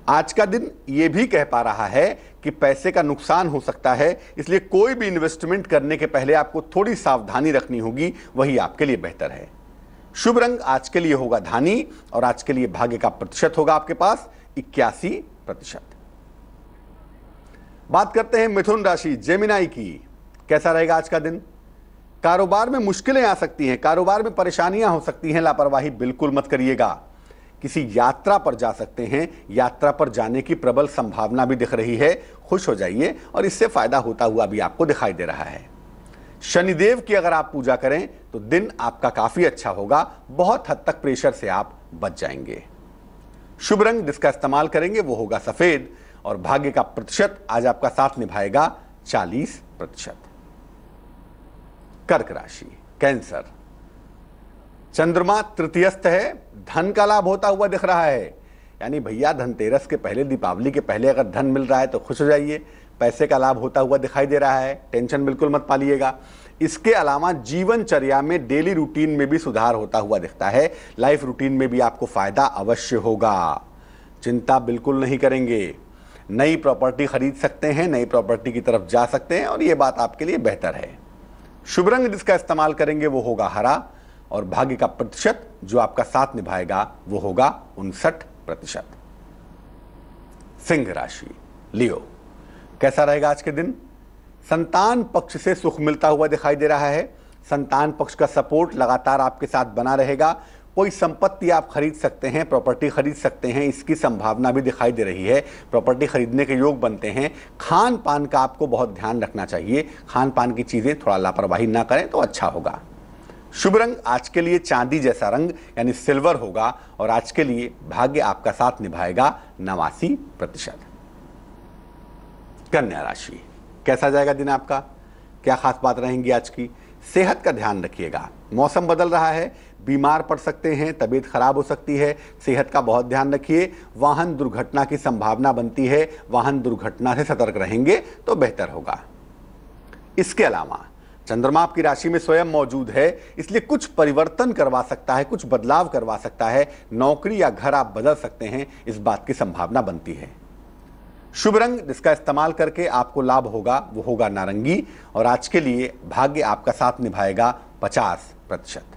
A: आज का दिन यह भी कह पा रहा है कि पैसे का नुकसान हो सकता है, इसलिए कोई भी इन्वेस्टमेंट करने के पहले आपको थोड़ी सावधानी रखनी होगी, वही आपके लिए बेहतर है। शुभ रंग आज के लिए होगा धानी, और आज के लिए भाग्य का प्रतिशत होगा आपके पास 81%। बात करते हैं मिथुन राशि जेमिनाई की। कैसा रहेगा आज का दिन? कारोबार में मुश्किलें आ सकती हैं, कारोबार में परेशानियां हो सकती हैं, लापरवाही बिल्कुल मत करिएगा। किसी यात्रा पर जा सकते हैं, यात्रा पर जाने की प्रबल संभावना भी दिख रही है, खुश हो जाइए और इससे फायदा होता हुआ भी आपको दिखाई दे रहा है। शनिदेव की अगर आप पूजा करें तो दिन आपका काफी अच्छा होगा, बहुत हद तक प्रेशर से आप बच जाएंगे। शुभ रंग जिसका इस्तेमाल करेंगे वो होगा सफेद और भाग्य का प्रतिशत आज आपका साथ निभाएगा 40%। कर्क राशि, कैंसर। चंद्रमा तृतीयस्थ है, धन का लाभ होता हुआ दिख रहा है। यानी भैया धनतेरस के पहले, दीपावली के पहले अगर धन मिल रहा है तो खुश हो जाइए, पैसे का लाभ होता हुआ दिखाई दे रहा है, टेंशन बिल्कुल मत पालिएगा। इसके अलावा जीवनचर्या में, डेली रूटीन में भी सुधार होता हुआ दिखता है। लाइफ रूटीन में भी आपको फायदा अवश्य होगा, चिंता बिल्कुल नहीं करेंगे। नई प्रॉपर्टी खरीद सकते हैं, नई प्रॉपर्टी की तरफ जा सकते हैं और यह बात आपके लिए बेहतर है। शुभ रंग जिसका इस्तेमाल करेंगे वो होगा हरा और भाग्य का प्रतिशत जो आपका साथ निभाएगा वो होगा 59%। सिंह राशि, लियो। कैसा रहेगा आज के दिन? संतान पक्ष से सुख मिलता हुआ दिखाई दे रहा है। संतान पक्ष का सपोर्ट लगातार आपके साथ बना रहेगा। कोई संपत्ति आप खरीद सकते हैं, प्रॉपर्टी खरीद सकते हैं, इसकी संभावना भी दिखाई दे रही है। प्रॉपर्टी खरीदने के योग बनते हैं। खान पान का आपको बहुत ध्यान रखना चाहिए, खान पान की चीजें थोड़ा लापरवाही ना करें तो अच्छा होगा। शुभ रंग आज के लिए चांदी जैसा रंग यानी सिल्वर होगा और आज के लिए भाग्य आपका साथ निभाएगा 89%। कन्या राशि, कैसा जाएगा दिन आपका? क्या खास बात रहेंगी आज की? सेहत का ध्यान रखिएगा, मौसम बदल रहा है, बीमार पड़ सकते हैं, तबीयत खराब हो सकती है, सेहत का बहुत ध्यान रखिए। वाहन दुर्घटना की संभावना बनती है, वाहन दुर्घटना से सतर्क रहेंगे तो बेहतर होगा। इसके अलावा चंद्रमा आपकी राशि में स्वयं मौजूद है, इसलिए कुछ परिवर्तन करवा सकता है, कुछ बदलाव करवा सकता है। नौकरी या घर आप बदल सकते हैं, इस बात की संभावना बनती है। शुभ रंग जिसका इस्तेमाल करके आपको लाभ होगा वो होगा नारंगी और आज के लिए भाग्य आपका साथ निभाएगा 50%।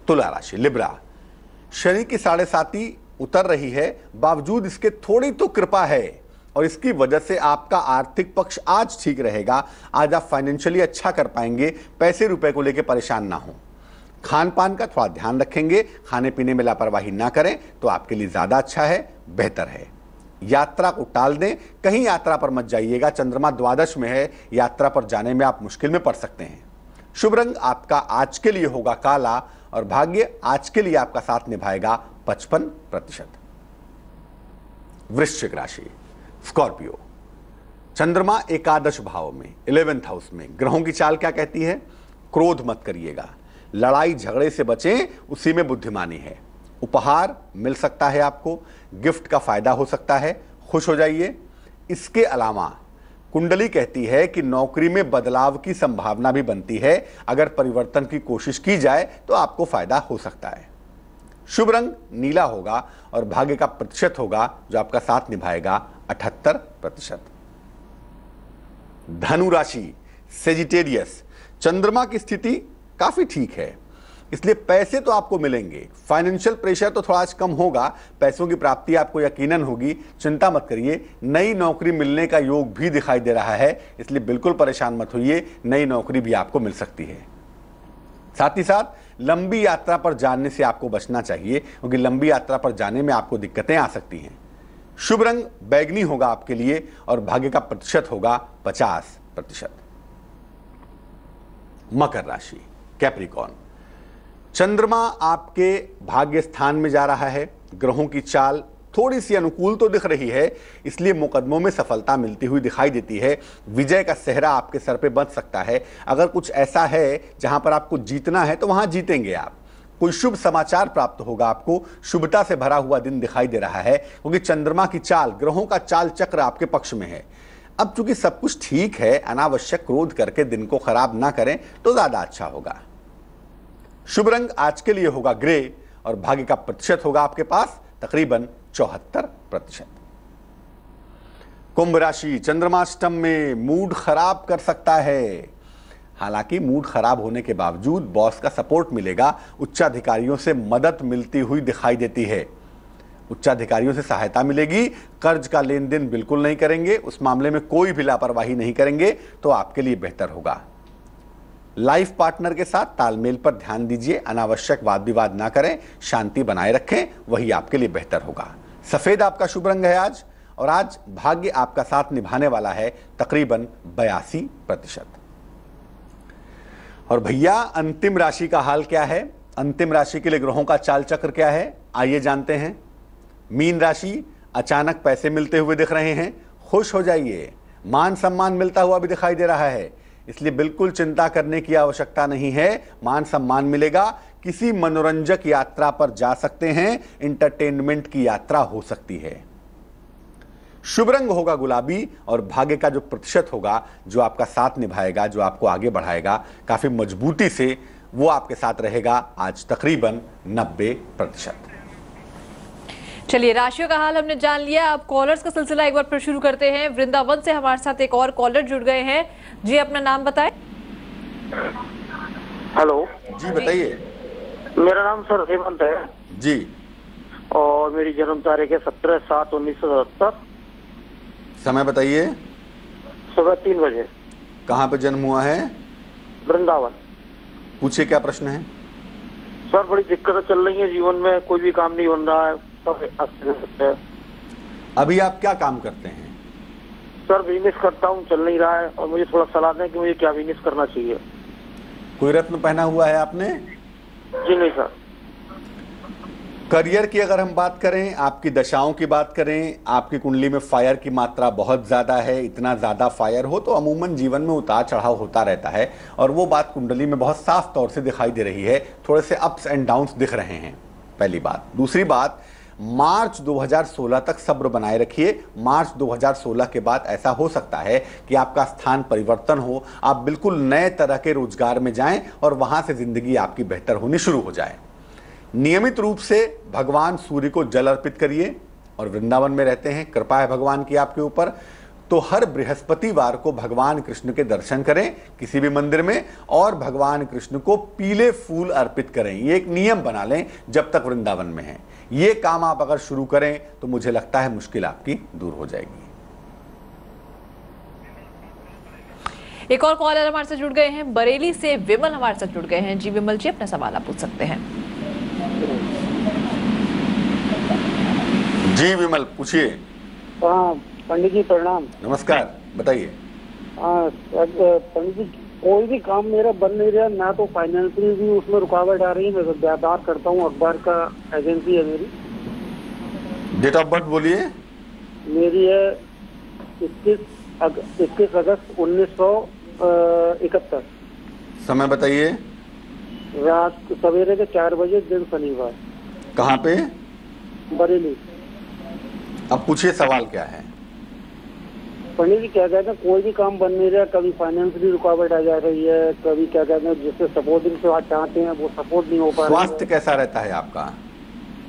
A: तुला राशि, लिब्रा। शनि की 7.5 उतर रही है, बावजूद इसके थोड़ी तो कृपा है और इसकी वजह से आपका आर्थिक पक्ष आज ठीक रहेगा। आज आप फाइनेंशियली अच्छा कर पाएंगे, पैसे रुपए को लेकर परेशान ना हो। खान पान का थोड़ा ध्यान रखेंगे, खाने पीने में लापरवाही ना करें तो आपके लिए ज्यादा अच्छा है, बेहतर है। यात्रा को टाल दें, कहीं यात्रा पर मत जाइएगा। चंद्रमा द्वादश में है, यात्रा पर जाने में आप मुश्किल में पड़ सकते हैं। शुभ रंग आपका आज के लिए होगा काला और भाग्य आज के लिए आपका साथ निभाएगा 55%। वृश्चिक राशि, स्कॉर्पियो। चंद्रमा एकादश भाव में 11th हाउस में। ग्रहों की चाल क्या कहती है? क्रोध मत करिएगा, लड़ाई झगड़े से बचें, उसी में बुद्धिमानी है। उपहार मिल सकता है आपको, गिफ्ट का फायदा हो सकता है, खुश हो जाइए। इसके अलावा कुंडली कहती है कि नौकरी में बदलाव की संभावना भी बनती है। अगर परिवर्तन की कोशिश की जाए तो आपको फायदा हो सकता है। शुभ रंग नीला होगा और भाग्य का प्रतिशत होगा जो आपका साथ निभाएगा 78%। धनु राशि, सेजिटेरियस। चंद्रमा की स्थिति काफी ठीक है, इसलिए पैसे तो आपको मिलेंगे। फाइनेंशियल प्रेशर तो थोड़ा आज कम होगा, पैसों की प्राप्ति आपको यकीनन होगी, चिंता मत करिए। नई नौकरी मिलने का योग भी दिखाई दे रहा है, इसलिए बिल्कुल परेशान मत होइए, नई नौकरी भी आपको मिल सकती है। साथ ही साथ लंबी यात्रा पर जाने से आपको बचना चाहिए, क्योंकि लंबी यात्रा पर जाने में आपको दिक्कतें आ सकती हैं। शुभ रंग बैगनी होगा आपके लिए और भाग्य का प्रतिशत होगा 50%। मकर राशि, कैप्रिकॉर्न। चंद्रमा आपके भाग्य स्थान में जा रहा है। ग्रहों की चाल थोड़ी सी अनुकूल तो दिख रही है, इसलिए मुकदमों में सफलता मिलती हुई दिखाई देती है। विजय का सेहरा आपके सर पे बंध सकता है। अगर कुछ ऐसा है जहां पर आपको जीतना है तो वहां जीतेंगे आप। कोई शुभ समाचार प्राप्त होगा आपको, शुभता से भरा हुआ दिन दिखाई दे रहा है, क्योंकि चंद्रमा की चाल, ग्रहों का चाल चक्र आपके पक्ष में है। अब चूंकि सब कुछ ठीक है, अनावश्यक क्रोध करके दिन को खराब ना करें तो ज्यादा अच्छा होगा। शुभ रंग आज के लिए होगा ग्रे और भाग्य का प्रतिशत होगा आपके पास तकरीबन 74%। कुंभ राशि, चंद्रमाष्टम में मूड खराब कर सकता है। हालांकि मूड खराब होने के बावजूद बॉस का सपोर्ट मिलेगा, उच्चाधिकारियों से मदद मिलती हुई दिखाई देती है। उच्चाधिकारियों से सहायता मिलेगी। कर्ज का लेन देन बिल्कुल नहीं करेंगे, उस मामले में कोई भी लापरवाही नहीं करेंगे तो आपके लिए बेहतर होगा। लाइफ पार्टनर के साथ तालमेल पर ध्यान दीजिए, अनावश्यक वाद विवाद ना करें, शांति बनाए रखें, वही आपके लिए बेहतर होगा। सफेद आपका शुभ रंग है आज और आज भाग्य आपका साथ निभाने वाला है तकरीबन 82%। और भैया अंतिम राशि का हाल क्या है? अंतिम राशि के लिए ग्रहों का चाल चक्र क्या है, आइए जानते हैं। मीन राशि, अचानक पैसे मिलते हुए दिख रहे हैं, खुश हो जाइए। मान सम्मान मिलता हुआ भी दिखाई दे रहा है, इसलिए बिल्कुल चिंता करने की आवश्यकता नहीं है। मान सम्मान मिलेगा। किसी मनोरंजक यात्रा पर जा सकते हैं, इंटरटेनमेंट की यात्रा हो सकती है। शुभ रंग होगा गुलाबी और भाग्य का जो प्रतिशत होगा, जो आपका साथ निभाएगा, जो आपको आगे बढ़ाएगा काफी मजबूती से, वो आपके साथ रहेगा आज तकरीबन 90%।
B: चलिए, राशियों का हाल हमने जान लिया। अब कॉलर्स का सिलसिला एक बार फिर शुरू करते हैं। वृंदावन से हमारे साथ एक और कॉलर जुड़ गए हैं। जी, अपना नाम बताएं।
G: हेलो
A: जी बताइए।
G: मेरा नाम सर हेमंत है
A: जी।
G: और मेरी जन्म तारीख है 17/7/1977।
A: समय बताइए।
G: सुबह 3 बजे।
A: कहाँ पे जन्म हुआ है?
G: वृंदावन।
A: पूछिए, क्या प्रश्न है?
G: सर, बड़ी दिक्कतें चल रही है जीवन में, कोई भी काम नहीं बन रहा है, सब अस्त है।
A: अभी आप क्या काम करते हैं?
G: सर, बिजनेस करता हूँ, चल नहीं रहा है, और मुझे थोड़ा सलाह दें कि मुझे क्या बिजनेस करना चाहिए।
A: कोई रत्न पहना हुआ है आपने?
G: जी नहीं सर।
A: करियर की अगर हम बात करें, आपकी दशाओं की बात करें, आपकी कुंडली में फायर की मात्रा बहुत ज्यादा है। इतना ज्यादा फायर हो तो अमूमन जीवन में उतार चढ़ाव होता रहता है, और वो बात कुंडली में बहुत साफ तौर से दिखाई दे रही है। थोड़े से अप्स एंड डाउन्स दिख रहे हैं, पहली बात। दूसरी बात, मार्च 2016 तक सब्र बनाए रखिए। मार्च 2016 के बाद ऐसा हो सकता है कि आपका स्थान परिवर्तन हो, आप बिल्कुल नए तरह के रोजगार में जाएं और वहां से जिंदगी आपकी बेहतर होनी शुरू हो जाए। नियमित रूप से भगवान सूर्य को जल अर्पित करिए, और वृंदावन में रहते हैं, कृपा है भगवान की आपके ऊपर, तो हर बृहस्पतिवार को भगवान कृष्ण के दर्शन करें किसी भी मंदिर में, और भगवान कृष्ण को पीले फूल अर्पित करें। ये एक नियम बना लें जब तक वृंदावन में हैं। ये काम आप अगर शुरू करें तो मुझे लगता है मुश्किल आपकी दूर हो जाएगी।
B: एक और कॉलर हमारे साथ जुड़ गए हैं, बरेली से विमल हमारे साथ जुड़ गए हैं। जी विमल जी, अपना सवाल आप पूछ सकते हैं।
A: जी विमल, पूछिए।
C: हाँ पंडित जी प्रणाम।
A: नमस्कार, बताइए।
C: हाँ पंडित जी, कोई भी काम मेरा बन नहीं रहा, ना तो फाइनेंशियल भी उसमें रुकावट आ रही है। मैं व्यापार करता हूँ, अखबार का एजेंसी है मेरी।
A: डेट ऑफ बर्थ बोलिए।
C: मेरी है 21 अगस्त 1971।
A: समय बताइए।
C: रात सवेरे के 4 बजे, दिन शनिवार।
A: कहाँ पे?
C: बरेली।
A: अब पूछिए, सवाल क्या है?
C: पंडित जी क्या कहते हैं, कोई भी काम बन नहीं रहा, कभी फाइनेंशियली रुकावट आ जा रही है, कभी क्या कहते हैं जिससे सपोर्टिंग से आप चाहते हैं वो सपोर्ट नहीं हो पा रहा है।
A: स्वास्थ्य कैसा रहता है आपका?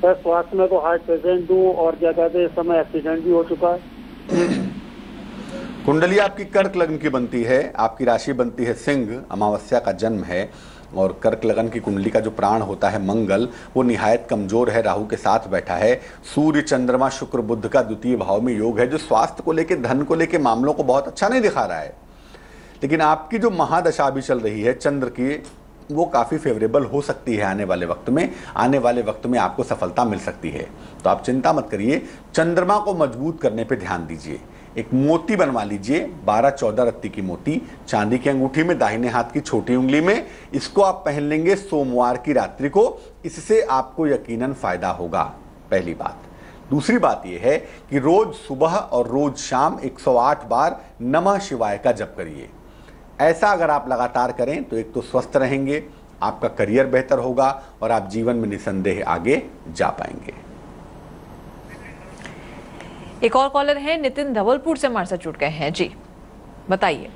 C: सर, स्वास्थ्य में तो हार्ट पेशेंट हूँ, और क्या कहते हैं इस समय एक्सीडेंट भी हो चुका है।
A: कुंडली आपकी कर्क लग्न की बनती है, आपकी राशि बनती है सिंह, अमावस्या का जन्म है, और कर्क लगन की कुंडली का जो प्राण होता है मंगल, वो निहायत कमजोर है, राहु के साथ बैठा है। सूर्य चंद्रमा शुक्र बुध का द्वितीय भाव में योग है, जो स्वास्थ्य को लेके, धन को लेके मामलों को बहुत अच्छा नहीं दिखा रहा है। लेकिन आपकी जो महादशा भी चल रही है चंद्र की, वो काफ़ी फेवरेबल हो सकती है आने वाले वक्त में। आने वाले वक्त में आपको सफलता मिल सकती है, तो आप चिंता मत करिए। चंद्रमा को मजबूत करने पे ध्यान दीजिए। एक मोती बनवा लीजिए, 12-14 रत्ती की मोती, चांदी की अंगूठी में, दाहिने हाथ की छोटी उंगली में। इसको आप पहन लेंगे सोमवार की रात्रि को, इससे आपको यकीनन फायदा होगा, पहली बात। दूसरी बात यह है कि रोज सुबह और रोज शाम 108 बार नमः शिवाय का जप करिए। ऐसा अगर आप लगातार करें तो एक तो स्वस्थ रहेंगे, आपका करियर बेहतर होगा, और आप जीवन में निसंदेह आगे जा पाएंगे।
B: एक और कॉलर है नितिन धवलपुर से हमारे साथ जुड़ गए हैं। जी बताइए।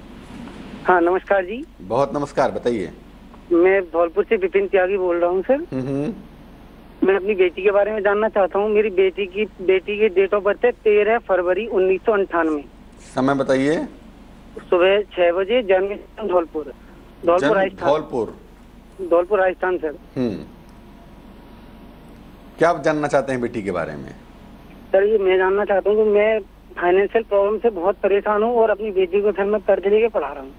C: हाँ नमस्कार जी।
A: बहुत नमस्कार, बताइए।
C: मैं धौलपुर से विपिन त्यागी बोल रहा हूँ सर। मैं अपनी बेटी के बारे में जानना चाहता हूँ। मेरी बेटी की डेट ऑफ बर्थ है 13 फरवरी 1998।
A: समय बताइए।
C: सुबह 6 बजे, जन्म धौलपुर राजस्थान। धौलपुर राजस्थान सर।
A: क्या आप जानना चाहते हैं बेटी के बारे में?
C: सर ये मैं जानना चाहता हूँ कि मैं फाइनेंशियल प्रॉब्लम से बहुत परेशान हूँ, और अपनी बेटी को घर में कर्ज लेके पढ़ा रहा हूँ।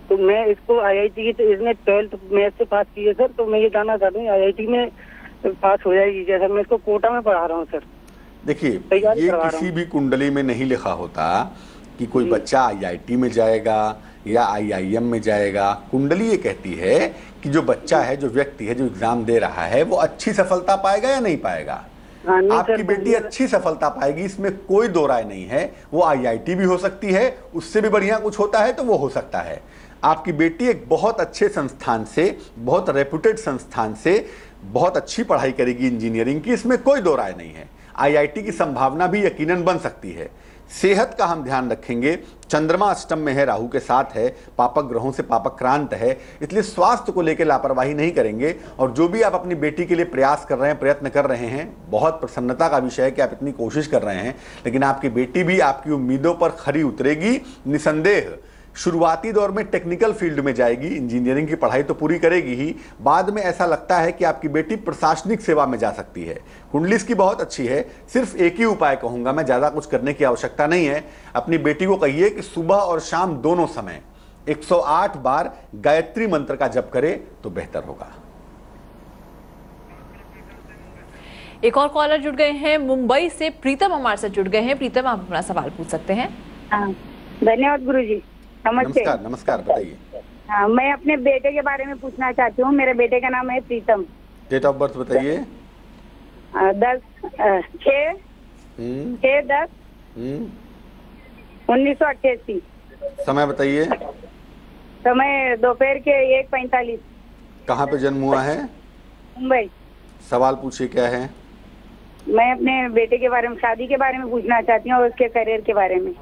C: तो मैं इसको IIT की, तो इसने 12th मैथ से पास की है सर। तो मैं ये जानना चाहता हूँ IIT में पास हो जाएगी क्या सर? मैं इसको कोटा में पढ़ा रहा हूँ सर।
A: देखिए, ये किसी भी कुंडली में नहीं लिखा होता कि कोई बच्चा आईआईटी में जाएगा या आईआईएम में जाएगा। कुंडली ये कहती है कि जो बच्चा है, जो व्यक्ति है, जो एग्जाम दे रहा है, वो अच्छी सफलता पाएगा या नहीं पाएगा।
C: हाँ, नहीं
A: आपकी
C: सर,
A: बेटी अच्छी सफलता पाएगी, इसमें कोई दो राय नहीं है। वो आईआईटी भी हो सकती है, उससे भी बढ़िया कुछ होता है तो वो हो सकता है। आपकी बेटी एक बहुत अच्छे संस्थान से, बहुत रेप्यूटेड संस्थान से बहुत अच्छी पढ़ाई करेगी इंजीनियरिंग की, इसमें कोई दो राय नहीं है। आईआईटी की संभावना भी यकीनन बन सकती है। सेहत का हम ध्यान रखेंगे। चंद्रमा अष्टम में है, राहु के साथ है, पापक ग्रहों से पापक्रांत है, इसलिए स्वास्थ्य को लेकर लापरवाही नहीं करेंगे। और जो भी आप अपनी बेटी के लिए प्रयास कर रहे हैं, प्रयत्न कर रहे हैं, बहुत प्रसन्नता का विषय है कि आप इतनी कोशिश कर रहे हैं। लेकिन आपकी बेटी भी आपकी उम्मीदों पर खरी उतरेगी निसंदेह। शुरुआती दौर में टेक्निकल फील्ड में जाएगी, इंजीनियरिंग की पढ़ाई तो पूरी करेगी ही, बाद में ऐसा लगता है कि आपकी बेटी प्रशासनिक सेवा में जा सकती है। कुंडली इसकी बहुत अच्छी है। सिर्फ एक ही उपाय कहूंगा मैं, ज़्यादा कुछ करने की आवश्यकता नहीं है। अपनी बेटी को कहिए कि सुबह और शाम दोनों समय 108 बार गायत्री मंत्र का जप करे तो बेहतर होगा।
B: एक और कॉलर जुड़ गए हैं मुंबई से, प्रीतम हमारे साथ जुड़ गए हैं। प्रीतम, आप अपना सवाल पूछ सकते हैं।
D: हाँ, धन्यवाद गुरुजी। नमस्ते।
A: नमस्कार। नमस्कार, बताइए।
D: हाँ, मैं अपने बेटे के बारे में पूछना चाहती हूँ। मेरे बेटे का नाम है प्रीतम।
A: डेट ऑफ बर्थ बताइए।
D: 6/10/1988।
A: समय बताइए।
D: समय दोपहर के 1:45।
A: कहाँ पे जन्म हुआ है?
D: मुंबई।
A: सवाल पूछिए, क्या है?
D: मैं अपने बेटे के बारे में, शादी के बारे में पूछना चाहती हूँ और उसके करियर के बारे में।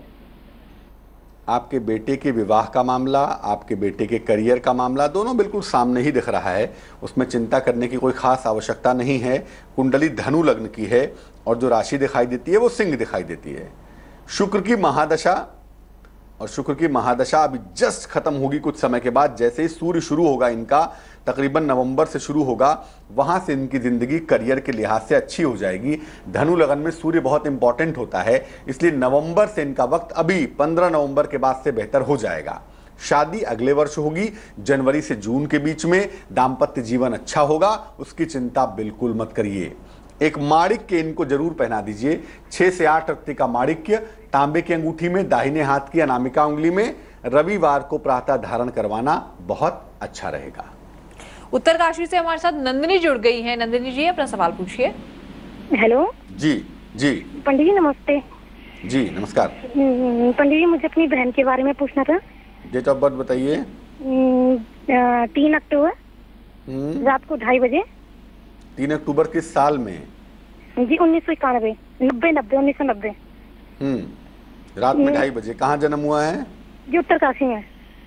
A: आपके बेटे के विवाह का मामला, आपके बेटे के करियर का मामला, दोनों बिल्कुल सामने ही दिख रहा है। उसमें चिंता करने की कोई खास आवश्यकता नहीं है। कुंडली धनु लग्न की है और जो राशि दिखाई देती है वो सिंह दिखाई देती है। शुक्र की महादशा, और शुक्र की महादशा अभी जस्ट खत्म होगी कुछ समय के बाद। जैसे ही सूर्य शुरू होगा इनका, तकरीबन नवंबर से शुरू होगा, वहां से इनकी जिंदगी करियर के लिहाज से अच्छी हो जाएगी। धनु लगन में सूर्य बहुत इंपॉर्टेंट होता है, इसलिए नवंबर से इनका वक्त, अभी 15 नवंबर के बाद से बेहतर हो जाएगा। शादी अगले वर्ष होगी, जनवरी से जून के बीच में। दाम्पत्य जीवन अच्छा होगा, उसकी चिंता बिल्कुल मत करिए। एक माणिक्य इनको जरूर पहना दीजिए। 6 से 8 रत्ती का माणिक्य तांबे की अंगूठी में, दाहिने हाथ की अनामिका उंगली में, रविवार को प्रातः धारण करवाना बहुत अच्छा रहेगा।
B: उत्तरकाशी से हमारे साथ नंदिनी जुड़ गई हैं। नंदिनी जी, अपना सवाल पूछिए।
D: हेलो
A: जी जी
D: पंडित जी, नमस्ते।
A: जी नमस्कार।
D: पंडित जी, मुझे अपनी बहन के बारे में पूछना था।
A: डेट ऑफ बर्थ बताइए।
D: 3 अक्टूबर रात को 2:30 बजे।
A: 3 अक्टूबर किस साल में?
D: जी 1991। 1990।
A: रात में 2:30 बजे। कहाँ जन्म हुआ है?
D: जी उत्तरकाशी में।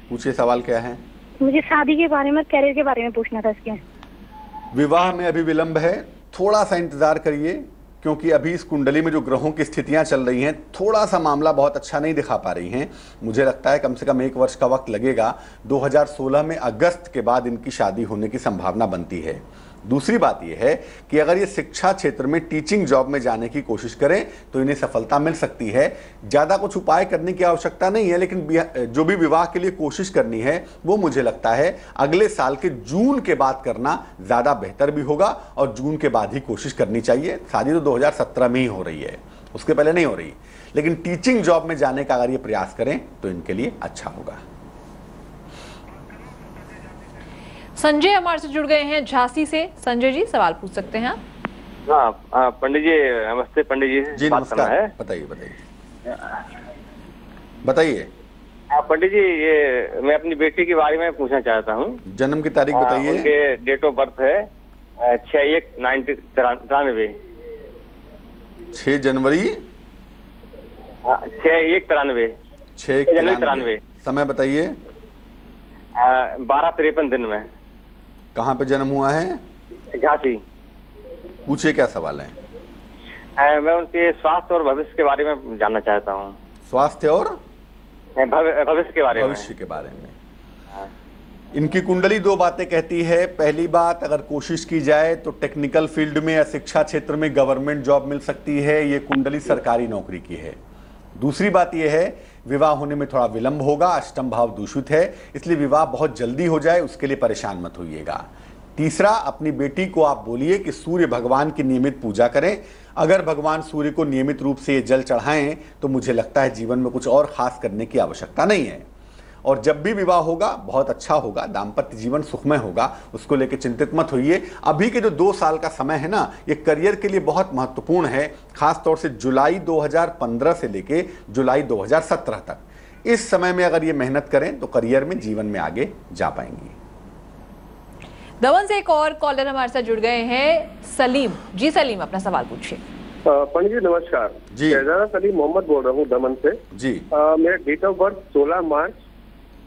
A: पूछिए, सवाल क्या है?
D: मुझे शादी के बारे में, कैरियर के बारे में पूछना था इसके।
A: विवाह में अभी विलंब है, थोड़ा सा इंतजार करिए, क्योंकि अभी इस कुंडली में जो ग्रहों की स्थितियां चल रही हैं, थोड़ा सा मामला बहुत अच्छा नहीं दिखा पा रही हैं। मुझे लगता है कम से कम 1 वर्ष का वक्त लगेगा। 2016 में अगस्त के बाद इनकी शादी होने की संभावना बनती है। दूसरी बात यह है कि अगर ये शिक्षा क्षेत्र में टीचिंग जॉब में जाने की कोशिश करें तो इन्हें सफलता मिल सकती है। ज़्यादा कुछ उपाय करने की आवश्यकता नहीं है, लेकिन जो भी विवाह के लिए कोशिश करनी है वो मुझे लगता है अगले साल के जून के बाद करना ज़्यादा बेहतर भी होगा, और जून के बाद ही कोशिश करनी चाहिए। शादी तो 2017 में ही हो रही है, उसके पहले नहीं हो रही, लेकिन टीचिंग जॉब में जाने का अगर ये प्रयास करें तो इनके लिए अच्छा होगा।
B: संजय हमारे से जुड़ गए हैं झांसी से। संजय जी, सवाल पूछ सकते हैं आप।
G: हाँ पंडित जी, नमस्ते। पंडित जी
A: जी
G: बात करना
A: नमस्कार।
G: है।
A: बताइए बताइए।
G: पंडित जी, ये मैं अपनी बेटी के बारे में पूछना चाहता हूँ।
A: जन्म की तारीख बताइए।
G: उनके डेट ऑफ बर्थ है 6/1/93।
A: 6 जनवरी
G: 6/1/93।
A: 6/93। समय बताइए।
G: 12:53 दिन में।
A: कहाँ पे जन्म हुआ है?
G: झांसी।
A: पूछिए, क्या सवाल है?
G: मैं उनके स्वास्थ्य और भविष्य के बारे में जानना चाहता हूँ।
A: स्वास्थ्य और
G: भविष्य के बारे में।
A: भविष्य के बारे में। इनकी कुंडली 2 बातें कहती है। पहली बात, अगर कोशिश की जाए तो टेक्निकल फील्ड में या शिक्षा क्षेत्र में गवर्नमेंट जॉब मिल सकती है। ये कुंडली सरकारी नौकरी की है। दूसरी बात यह है, विवाह होने में थोड़ा विलंब होगा, अष्टम भाव दूषित है, इसलिए विवाह बहुत जल्दी हो जाए उसके लिए परेशान मत होइएगा। तीसरा, अपनी बेटी को आप बोलिए कि सूर्य भगवान की नियमित पूजा करें। अगर भगवान सूर्य को नियमित रूप से ये जल चढ़ाएं तो मुझे लगता है जीवन में कुछ और खास करने की आवश्यकता नहीं है। और जब भी विवाह होगा बहुत अच्छा होगा, दाम्पत्य जीवन सुखमय होगा, उसको लेकर चिंतित मत होइए। अभी के जो 2 साल का समय है ना, ये करियर के लिए बहुत महत्वपूर्ण है, खास तौर से जुलाई 2015 से लेके जुलाई 2017 तक। इस समय में अगर ये मेहनत करें तो करियर में, जीवन में आगे जा पाएंगी।
B: दमन से एक और कॉलर हमारे साथ जुड़ गए हैं, सलीम जी। सलीम, अपना सवाल पूछिए।
H: पंडित जी नमस्कार
A: जी।
H: शहजादा सलीम मोहम्मद बोल रहा हूँ दमन से
A: जी।
H: मेरा डेट ऑफ बर्थ 16 मार्च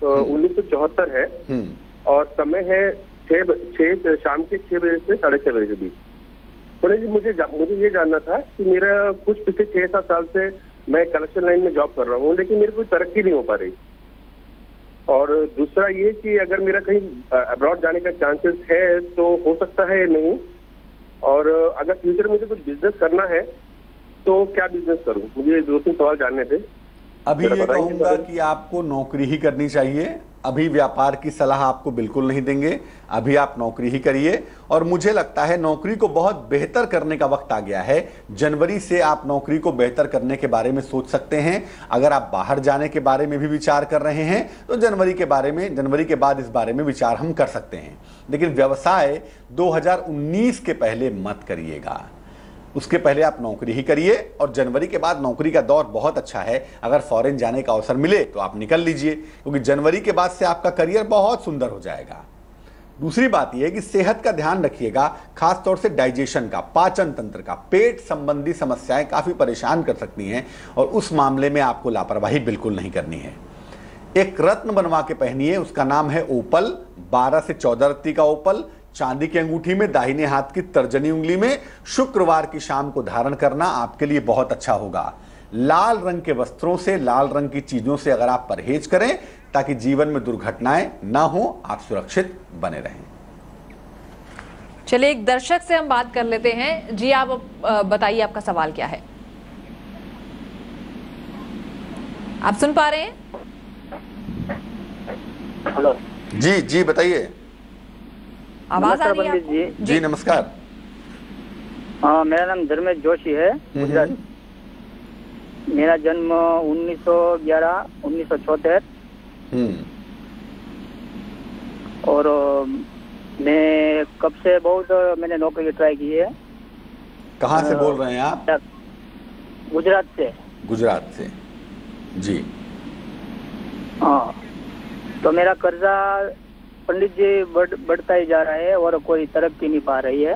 H: 1974 है और समय है 6 शाम के 6 बजे से 6:30 बजे के बीच। पंडित जी मुझे ये जानना था कि मेरा कुछ पिछले 6-7 साल से मैं कलेक्शन लाइन में जॉब कर रहा हूँ, लेकिन मेरी कोई तरक्की नहीं हो पा रही। और दूसरा ये कि अगर मेरा कहीं अब्रॉड जाने का चांसेस है तो हो सकता है या नहीं, और अगर फ्यूचर में मुझे कुछ बिजनेस करना है तो क्या बिजनेस करूं? मुझे 2-3 सवाल जानने थे।
A: अभी ये कहूंगा कि आपको नौकरी ही करनी चाहिए। अभी व्यापार की सलाह आपको बिल्कुल नहीं देंगे, अभी आप नौकरी ही करिए। और मुझे लगता है नौकरी को बहुत बेहतर करने का वक्त आ गया है। जनवरी से आप नौकरी को बेहतर करने के बारे में सोच सकते हैं। अगर आप बाहर जाने के बारे में भी विचार कर रहे हैं तो जनवरी के बाद इस बारे में विचार हम कर सकते हैं। लेकिन व्यवसाय 2019 के पहले मत करिएगा, उसके पहले आप नौकरी ही करिए। और जनवरी के बाद नौकरी का दौर बहुत अच्छा है, अगर फॉरेन जाने का अवसर मिले तो आप निकल लीजिए, क्योंकि जनवरी के बाद से आपका करियर बहुत सुंदर हो जाएगा। दूसरी बात यह है कि सेहत का ध्यान रखिएगा, खास तौर से डाइजेशन का, पाचन तंत्र का। पेट संबंधी समस्याएं काफी परेशान कर सकती हैं और उस मामले में आपको लापरवाही बिल्कुल नहीं करनी है। एक रत्न बनवा के पहनिए, उसका नाम है ओपल। 12 से 14 रत्ती का ओपल चांदी की अंगूठी में, दाहिने हाथ की तर्जनी उंगली में, शुक्रवार की शाम को धारण करना आपके लिए बहुत अच्छा होगा। लाल रंग के वस्त्रों से, लाल रंग की चीजों से अगर आप परहेज करें ताकि जीवन में दुर्घटनाएं ना हो, आप सुरक्षित बने रहें।
B: चलिए, एक दर्शक से हम बात कर लेते हैं। जी, आप बताइए, आपका सवाल क्या है? आप सुन पा रहे हैं?
C: हेलो
A: जी जी, बताइए।
B: आवाज आ रही है
C: पंडित
B: आपको?
A: जी नमस्कार।
C: हाँ, मेरा नाम धर्मेश जोशी है, गुजरात। मेरा जन्म 19/11/1974 और मैं कब से बहुत मैंने नौकरी ट्राई की है।
A: कहाँ से बोल रहे हैं आप?
C: गुजरात से।
A: गुजरात से, जी।
C: हाँ, तो मेरा कर्जा पंडित जी बढ़ता ही जा रहा है और कोई तरक्की नहीं पा रही है।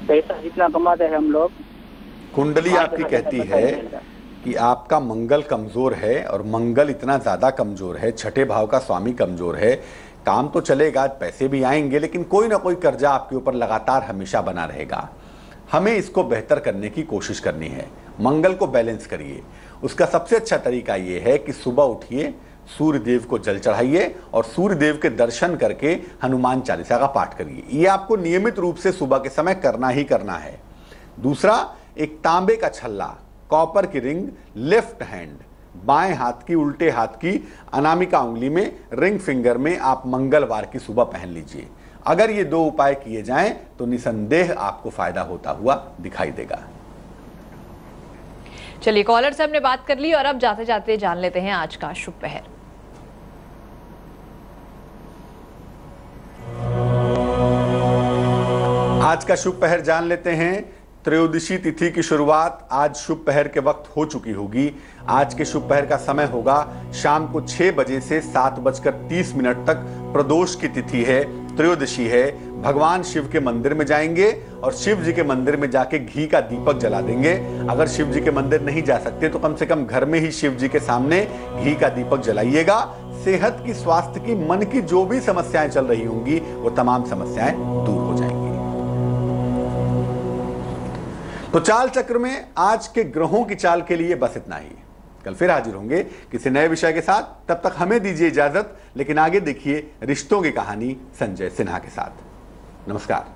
C: पैसा जितना कमाते हैं हम लोग,
A: कुंडली आपकी कहती है कि आपका मंगल कमजोर है, और मंगल इतना ज्यादा कमजोर है, 6ठे भाव का स्वामी कमजोर है। काम तो चलेगा, पैसे भी आएंगे, लेकिन कोई ना कोई कर्जा आपके ऊपर लगातार हमेशा बना रहेगा। हमें इसको बेहतर करने की कोशिश करनी है। मंगल को बैलेंस करिए। उसका सबसे अच्छा तरीका यह है कि सुबह उठिए, सूर्य देव को जल चढ़ाइए और सूर्य देव के दर्शन करके हनुमान चालीसा का पाठ करिए। ये आपको नियमित रूप से सुबह के समय करना ही करना है। दूसरा, एक तांबे का छल्ला, कॉपर की रिंग, लेफ्ट हैंड, बाएं हाथ की, उल्टे हाथ की अनामिका उंगली में, रिंग फिंगर में आप मंगलवार की सुबह पहन लीजिए। अगर ये 2 उपाय किए जाएं तो निसंदेह आपको फायदा होता हुआ दिखाई देगा।
B: चलिए, कॉलर से हमने बात कर ली और अब जाते जाते जान लेते हैं आज का शुभ पहर।
A: आज का शुभ पहर जान लेते हैं। त्रयोदशी तिथि की शुरुआत आज शुभ पहर के वक्त हो चुकी होगी। आज के शुभ पहर का समय होगा शाम को 6 बजे से 7:30 तक। प्रदोष की तिथि है, त्रयोदशी है। भगवान शिव के मंदिर में जाएंगे और शिव जी के मंदिर में जाके घी का दीपक जला देंगे। अगर शिव जी के मंदिर नहीं जा सकते तो कम से कम घर में ही शिव जी के सामने घी का दीपक जलाइएगा। सेहत की, स्वास्थ्य की, मन की जो भी समस्याएं चल रही होंगी वो तमाम समस्याएं दूर हो जाएंगी। तो चाल चक्र में आज के ग्रहों की चाल के लिए बस इतना ही। कल फिर हाजिर होंगे किसी नए विषय के साथ। तब तक हमें दीजिए इजाजत, लेकिन आगे देखिए रिश्तों की कहानी संजय सिन्हा के साथ। नमस्कार।